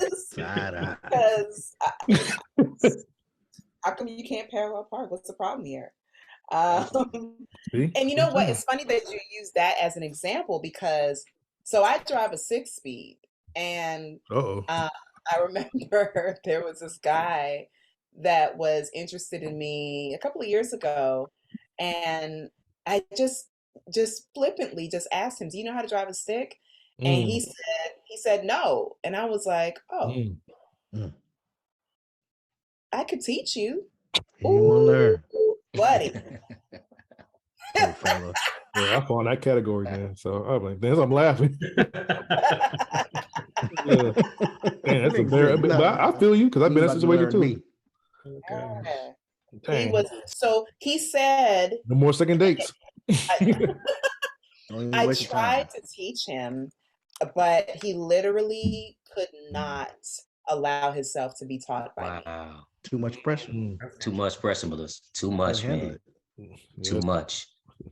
how come you can't parallel park? What's the problem here? And you know what? It's funny that you use that as an example because so I drive a 6-speed, and I remember there was this guy that was interested in me a couple of years ago, and I just flippantly just asked him, "Do you know how to drive a stick?" And he said no, and I was like, "Oh, I could teach you." You want to learn, buddy. Yeah, I fall in that category, man. So I'm like, I'm laughing. Yeah. Man, that's but I feel you because I've been in that situation too. Okay. He said no more second dates. I tried to teach him, but he literally could not allow himself to be taught by me. Too much pressure. Too much pressure, Melissa. Too much, man. Too much.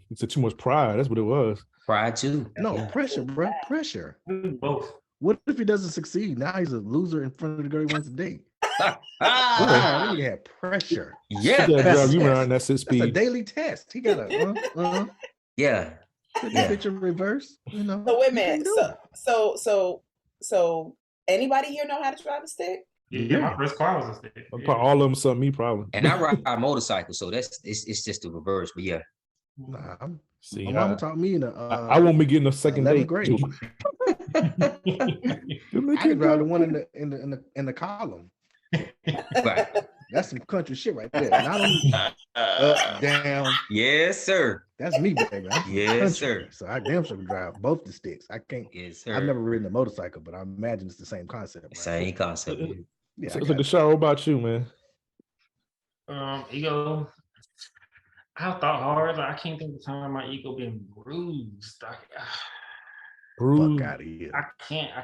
It's too much pride. That's what it was. Pride too. No, pressure, bro. Pressure. Both. What if he doesn't succeed? Now he's a loser in front of the girl he wants to date. He had pressure. Yeah. You around that 6-speed. That's a daily test. He got a yeah. Put the picture reverse. So wait a minute. So anybody here know how to drive a stick? Yeah, my first car was a stick. All of them something me probably. And I ride a motorcycle, so it's just the reverse. But yeah. Nah, my mama taught me I won't be getting a second date. Grade. I could drive the one in the column. Right. That's some country shit right there. Not only up, down. Yes, sir. That's me, baby. I'm from Yes, country, sir. so I damn sure can drive both the sticks. I can't. Yes, sir. I've never ridden a motorcycle, but I imagine it's the same concept. Right? Same concept. Yeah. So the show about you, man. Ego. I thought hard. Like, I can't think of the time my ego been bruised. Fuck out of here. I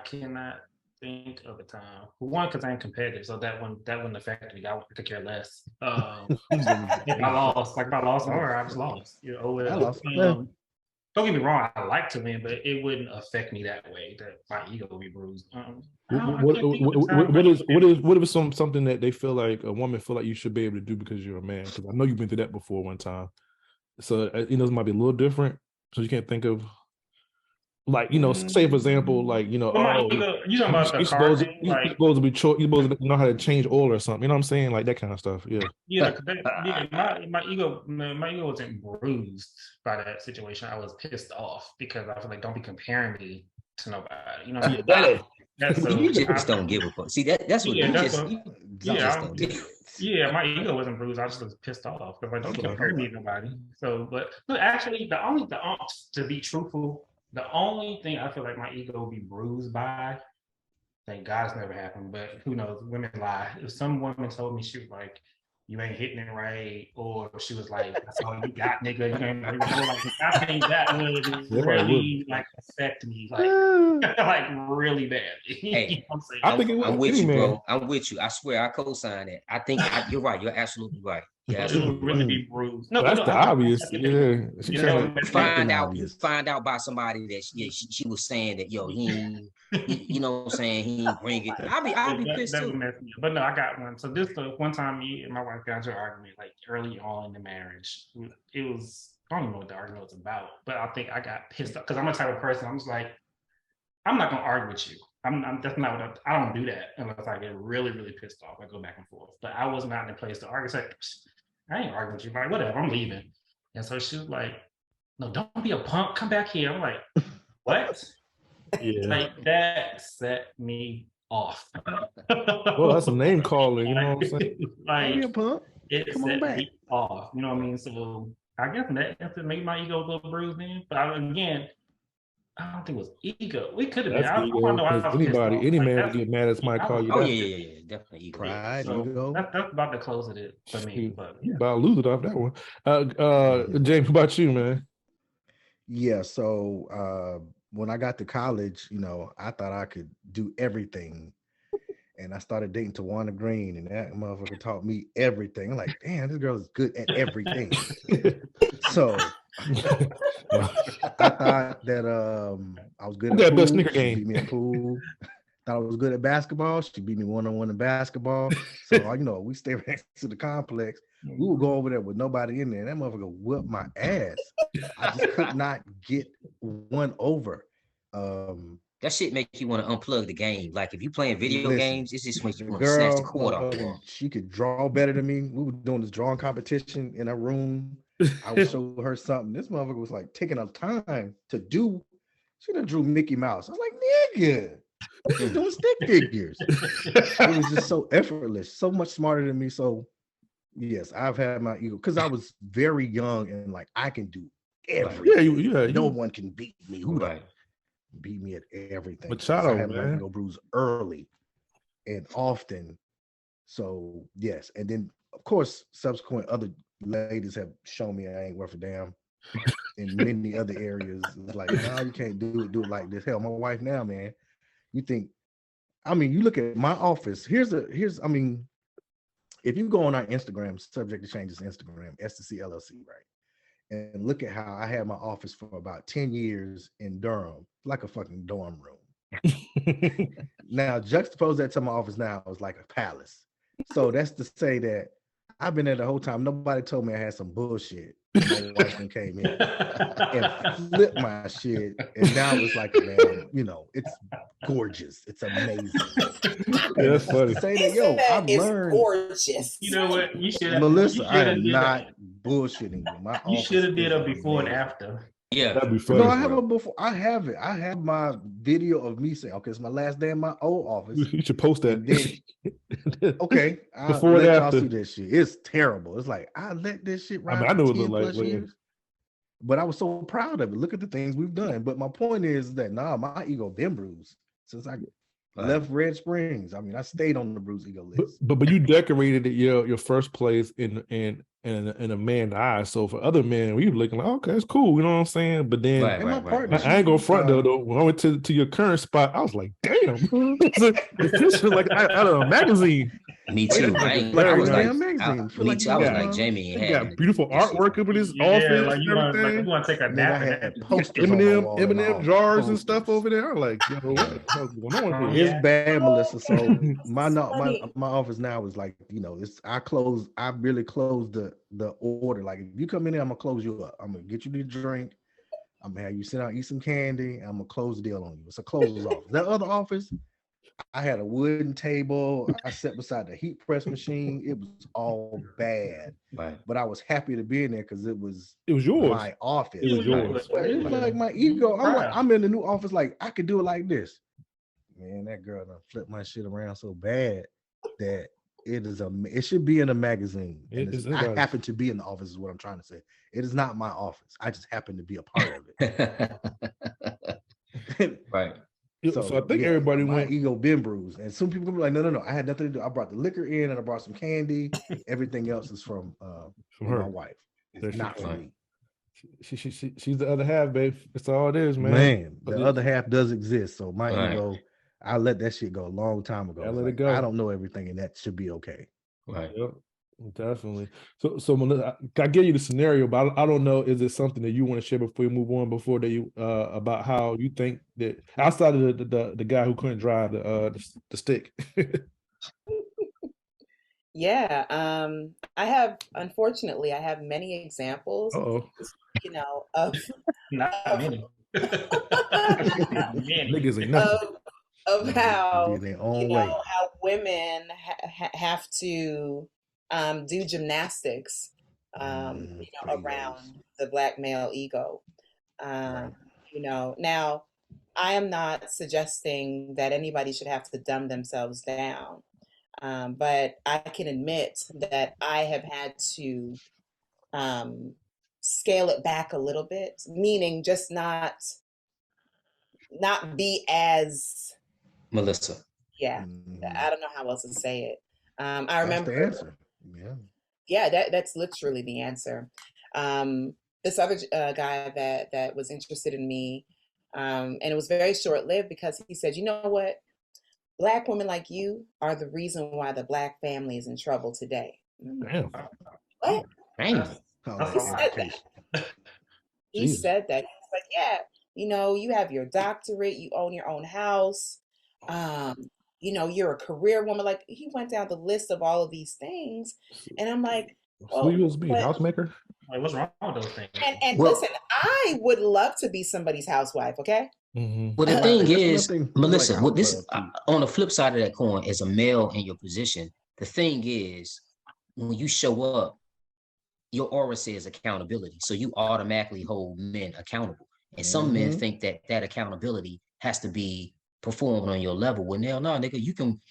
cannot think of a time. One, because I ain't competitive, so that wouldn't affect me. I could care less. If I lost, or I was lost. You know, I lost. Don't get me wrong, I like to win, but it wouldn't affect me that way. That my ego would be bruised. What if something that they feel like a woman feel like you should be able to do because you're a man? Because I know you've been through that before one time. So it might be a little different. So you can't think of, like, say for example, like you talking about the car thing? You're supposed to know how to change oil or something. You know what I'm saying? Like that kind of stuff. Yeah. My ego wasn't bruised by that situation. I was pissed off because I was like, don't be comparing me to nobody. You know what I mean? You just don't give a fuck. See, that's what my ego wasn't bruised. I just was pissed off because don't compare me to nobody. So, but actually, to be truthful, the only thing I feel like my ego will be bruised by, thank God it's never happened, but who knows? Women lie. If some woman told me she was like, you ain't hitting it right, or she was like, that's all you got, nigga. You ain't like, I think that would really affect me, like really badly. Hey, you know what I'm saying? I think it I'm with you, bro. I'm with you. I swear, I co-sign that. I think you're right. You're absolutely right. Yeah, it would really be bruised. No, that's the obvious. Yeah, you find out by somebody that she was saying that he you know what I'm saying, he ain't bring it. I'll be pissed too. But no, I got one. So this the one time me and my wife got into an argument like early on in the marriage. It was, I don't even know what the argument was about, but I think I got pissed off because I'm the type of person, I'm just like, I'm not gonna argue with you. I'm that's not what I don't do that unless I get really, really pissed off. I go back and forth. But I was not in a place to argue. It's like, I ain't arguing with you. Like, whatever, I'm leaving. And so she was like, no, don't be a punk. Come back here. I'm like, what? Yeah. Like, that set me off. Well, that's a name calling, you know what I'm saying? Don't be a punk. It set me off. You know what I mean? So I guess that made my ego a little bruised in. But again, I don't think it was ego. We could have been. I don't know. Any man would get mad at somebody call you. Oh yeah, definitely ego. Pride, so ego. That's about the close of it for me. But you about to lose it off that one. James, what about you, man? Yeah. So when I got to college, I thought I could do everything. And I started dating Tawana Green, and that motherfucker taught me everything. I'm like, damn, this girl is good at everything. So I thought that I was good at pool. Best sneaker game. She beat me at pool. Thought I was good at basketball. She beat me one-on-one in basketball. So we stayed next to the complex. We would go over there with nobody in there. And that motherfucker whipped my ass. I just could not get one over. That shit make you want to unplug the game. Like if you playing video games, it's just makes you want to snatch the cord off. She could draw better than me. We were doing this drawing competition in a room. I would show her something. This motherfucker was like taking up time to do. She done drew Mickey Mouse. I was like, nigga, she's doing stick figures. It was just so effortless, so much smarter than me. So yes, I've had my ego because I was very young and like I can do everything. Yeah, no one can beat me. Who beat me at everything? But I had my ego bruised early and often. So yes, and then of course, subsequent other ladies have shown me I ain't worth a damn in many other areas. It's like, no, you can't do it like this. Hell, my wife now, man. You think, you look at my office. Here's if you go on our Instagram, Subject to Change's Instagram, STC LLC, right? And look at how I had my office for about 10 years in Durham, like a fucking dorm room. Now, juxtapose that to my office now, it was like a palace. So that's to say that I've been there the whole time. Nobody told me I had some bullshit. My wife came in and flipped my shit. And now it's like, man, it's gorgeous. It's amazing. That's funny. To say that, I've learned. Gorgeous. You know what? You should Melissa, I am not bullshitting you. You should have did a before and after. Yeah. That'd be funny. No, I have it before. I have it. I have my video of me saying, "Okay, it's my last day in my old office." You should post that. And then, okay, I'll Before and let y'all after. see this shit. It's terrible. It's like I let this shit ride I for know what it 10 looked like. plus years. But I was so proud of it. Look at the things we've done. But my point is that my ego been bruised since I left Red Springs. I mean, I stayed on the bruised ego list. But you decorated it your first place in a man's eyes. So for other men, we were looking like, okay, it's cool. You know what I'm saying? But then I ain't gonna front though. When I went to your current spot, I was like, damn, it's like out of a magazine. Me too. I was like Jamie. He got beautiful artwork up in his office. Like you want to take a nap. I had posters Eminem jars and stuff over there. I'm like, yo, what's going on here? It's bad, Melissa. So my office now is like, I really closed the order. Like if you come in there, I'm gonna close you up. I'm gonna get you to drink. I'm gonna have you sit down, eat some candy. And I'm gonna close the deal on you. It's a closed office. That other office, I had a wooden table. I sat beside the heat press machine. It was all bad, but I was happy to be in there because it was yours. My office. It was yours. It was like my ego. I'm in the new office. Like I could do it like this. Man, that girl done flipped my shit around so bad that it should be in a magazine. I happen to be in the office is what I'm trying to say. It is not my office. I just happen to be a part of it. Right. So I think everybody my ego been bruised. And some people be like, no. I had nothing to do. I brought the liquor in and I brought some candy. Everything else is from her. My wife. It's not from me. She's the other half, babe. That's all it is, man. Man, the other half does exist. So my ego, I let that shit go a long time ago. I let it go. I don't know everything, and that should be okay. Right. Yep. Definitely. So Melissa, I give you the scenario, but I don't know. Is it something that you want to share before you move on? Before that, about how you think that outside of the guy who couldn't drive the stick. Yeah. Unfortunately, I have many examples. Of not many. Niggas ain't nothing. Of how how women have to do gymnastics around the Black male ego. Now I am not suggesting that anybody should have to dumb themselves down, but I can admit that I have had to scale it back a little bit, meaning just not be as Melissa. Yeah, I don't know how else to say it. I remember the answer. Yeah, that's literally the answer. This other guy that was interested in me, and it was very short-lived because he said, you know what? Black women like you are the reason why the Black family is in trouble today. Damn. What? Damn. He said that. He was like, yeah, you have your doctorate, you own your own house. You're a career woman. Like he went down the list of all of these things, and I'm like, who you supposed to be, housemaker? Like, what's wrong with those things? And listen, I would love to be somebody's housewife. Okay. Mm-hmm. Well, the thing is, Melissa, on the flip side of that coin, as a male in your position, the thing is, when you show up, your aura says accountability, so you automatically hold men accountable, and some men think that accountability has to be performing on your level. Well, no, nigga, you can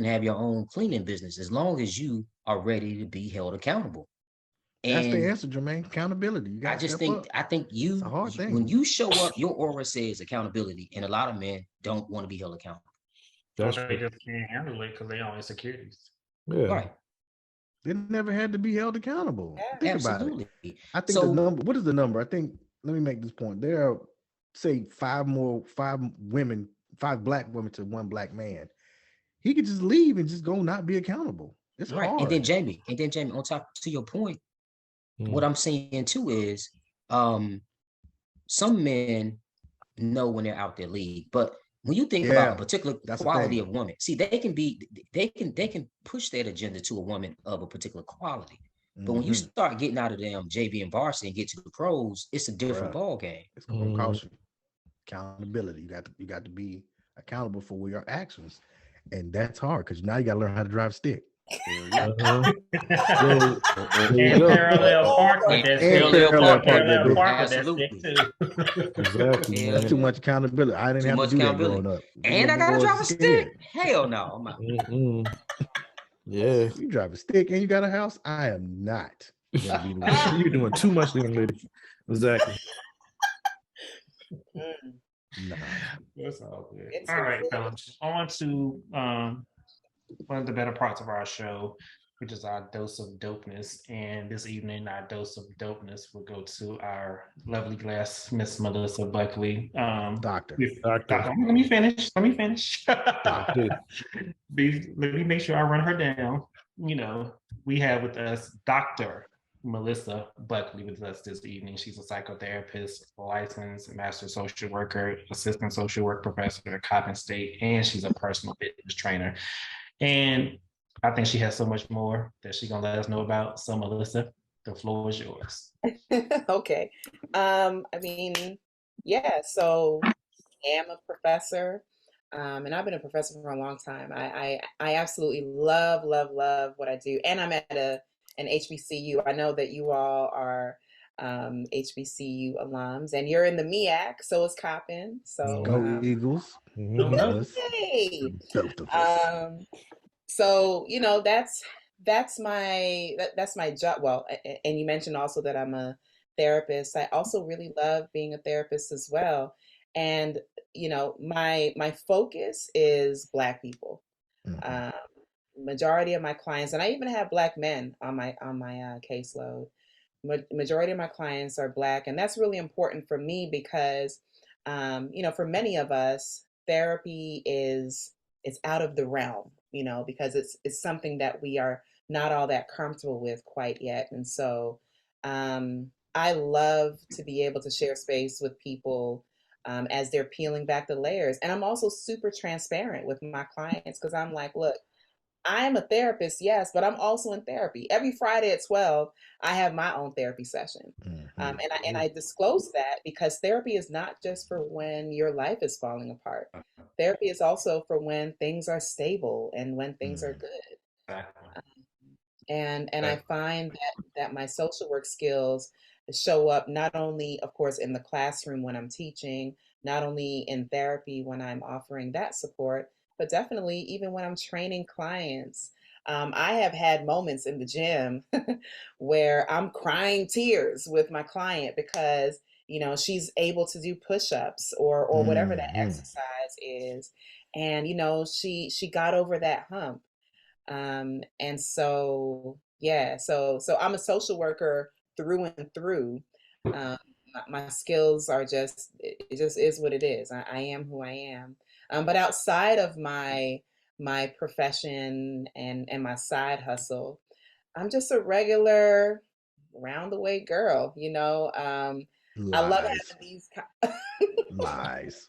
have your own cleaning business as long as you are ready to be held accountable. And that's the answer, Jermaine. Accountability. You got I think you, it's a hard thing. When you show up, your aura says accountability, and a lot of men don't want to be held accountable. They just can't handle it because they own insecurities. Yeah. Right. They never had to be held accountable. Think Absolutely. about it. I think the number. What is the number? I think. Let me make this point. There are, say, 5 Black women to 1 Black man. He could just leave and just go not be accountable. It's hard. And then Jamie, on top to your point, what I'm saying too is, some men know when they're out their league, but when you think about a particular quality of woman, see, they can push that agenda to a woman of a particular quality. But when you start getting out of them JV and varsity and get to the pros, it's a different ball game. It's going to cost you accountability. You got to be accountable for your actions, and that's hard because now you got to learn how to drive stick. Uh-huh. Well, there you And go. parallel park with And that And stick. parallel park that Parallel bitch. park with that stick Absolutely. too. Exactly, Hell That's too yeah. much accountability. I didn't Too have to much do that accountability. growing up. These And I little gotta boys drive a scared. stick. Hell no. I'm out. Mm-mm. Yeah. You drive a stick and you got a house. I am not gonna be the one. You're doing too much, young lady. Exactly. Nah. It's all good. It's All right, fellas. On to one of the better parts of our show, which is our dose of dopeness. And this evening, our dose of dopeness will go to our lovely guest, Miss Melissa Buckley. Doctor. Doctor. Let me finish. Let me finish. Doctor. Let me make sure I run her down. You know, we have with us Dr. Melissa Buckley with us this evening. She's a psychotherapist, licensed master social worker, assistant social work professor at Coppin State, and she's a personal fitness trainer. And I think she has so much more that she's gonna let us know about. So, Melissa, the floor is yours. Okay. I mean, yeah, so I am a professor, and I've been a professor for a long time. I absolutely love, love, love what I do. And I'm at an HBCU. I know that you all are HBCU alums, and you're in the MEAC, so is Coppin. So, Go Eagles. Mhm. yay! Both of us. So that's my job. Well, and you mentioned also that I'm a therapist. I also really love being a therapist as well. And my focus is Black people. Mhm. Majority of my clients, and I even have Black men on my caseload. Majority of my clients are Black, and that's really important for me because for many of us, therapy is it's out of the realm, because it's something that we are not all that comfortable with quite yet. And so I love to be able to share space with people as they're peeling back the layers. And I'm also super transparent with my clients because I'm like, look, I'm a therapist, yes, but I'm also in therapy. Every Friday at 12, I have my own therapy session. Mhm. And I disclose that because therapy is not just for when your life is falling apart. Therapy is also for when things are stable and when things are Mhm. good. And I find that my social work skills show up not only, of course, in the classroom when I'm teaching, not only in therapy when I'm offering that support, but definitely even when I'm training clients. I have had moments in the gym where I'm crying tears with my client because she's able to do push-ups or whatever that Mhm. exercise is, and she got over that hump. And so, yeah, so I'm a social worker through and through. My skills are it just is what it is. I am who I am. But outside of my profession and my side hustle, I'm just a regular round the way girl, I love Lies. having these Lies.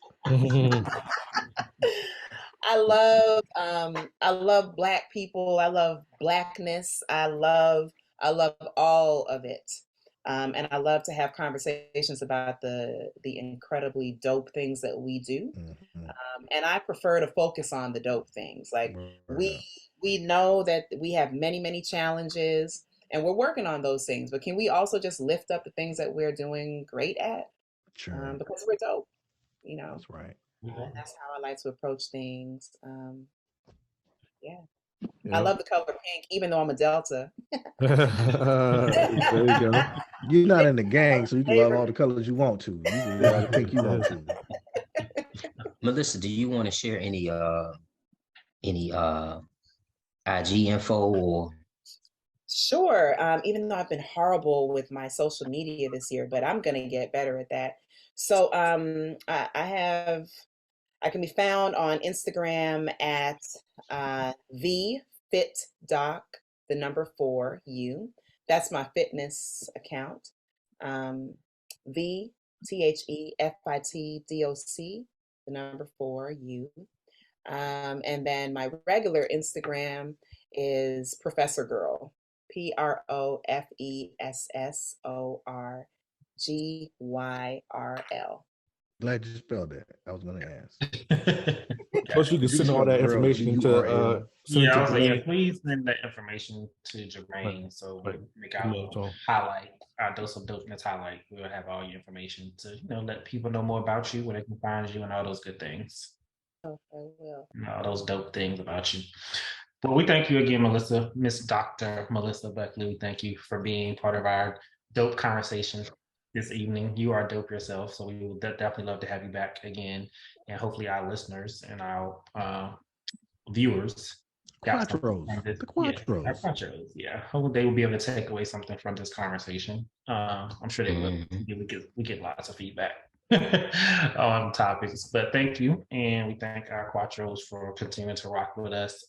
I love Black people. I love Blackness. I love all of it. And I love to have conversations about the incredibly dope things that we do. Mhm. And I prefer to focus on the dope things. Like Word we up. we know that we have many, many challenges and we're working on those things, but can we also just lift up the things that we're doing great at? Sure. Because we're dope, you know. That's right. And that's how I like to approach things. Yeah. I Yeah. love the color pink, even though I'm a Delta. There you go. You're not in the gang, so you can love Flavor. all the colors you want to. You can wear all the pink you want to. Melissa, do you want to share any IG info or Sure. Even though I've been horrible with my social media this year, but I'm gonna get better at that. So I can be found on Instagram at the fit doc, the number 4 U. That's my fitness account. Um, the THEFITDOC, the number 4 U. And then my regular Instagram is Professor Girl, PROFESSORGYRL. Glad you spelled that. I was gonna ask. Plus, you can send all that information to send it Yeah, to I was like, yeah, Jermaine. please send that information to Jermaine so we make our highlight, our dose of dopeness highlight. We'll have all your information to let people know more about you, where they can find you, and all those good things. Okay, well. All those dope things about you. Well, we thank you again, Melissa, Miss Dr. Melissa Buckley. We thank you for being part of our dope conversation this evening. You are dope yourself, so we would definitely love to have you back again, and hopefully our listeners and our viewers got something from this. Yeah. Hopefully they will be able to take away something from this conversation. I'm sure they will. We get lots of feedback on topics, but thank you, and we thank our Quattros for continuing to rock with us.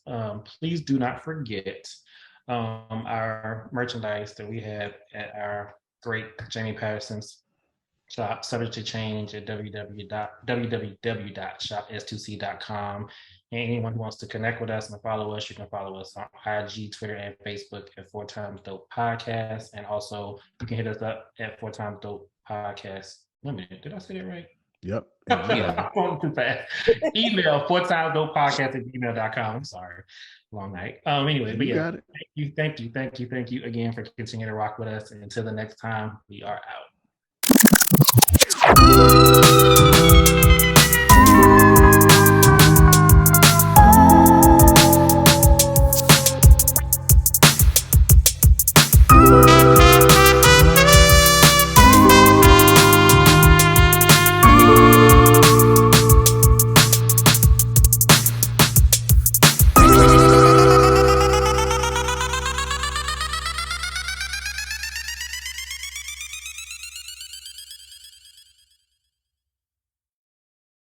Please do not forget our merchandise that we have at our great Jamie Patterson's shop, subject to change at www.shops2c.com. And anyone who wants to connect with us and follow us, you can follow us on IG, Twitter, and Facebook at 4x Dope Podcast. And also, you can hit us up at 4x Dope Podcast. Wait a minute, did I say that right? Yep. I'm going too fast. Email 4timesdopepodcast@gmail.com. I'm sorry. Long night. Anyway, but yeah, thank you again for continuing to rock with us. And until the next time, we are out.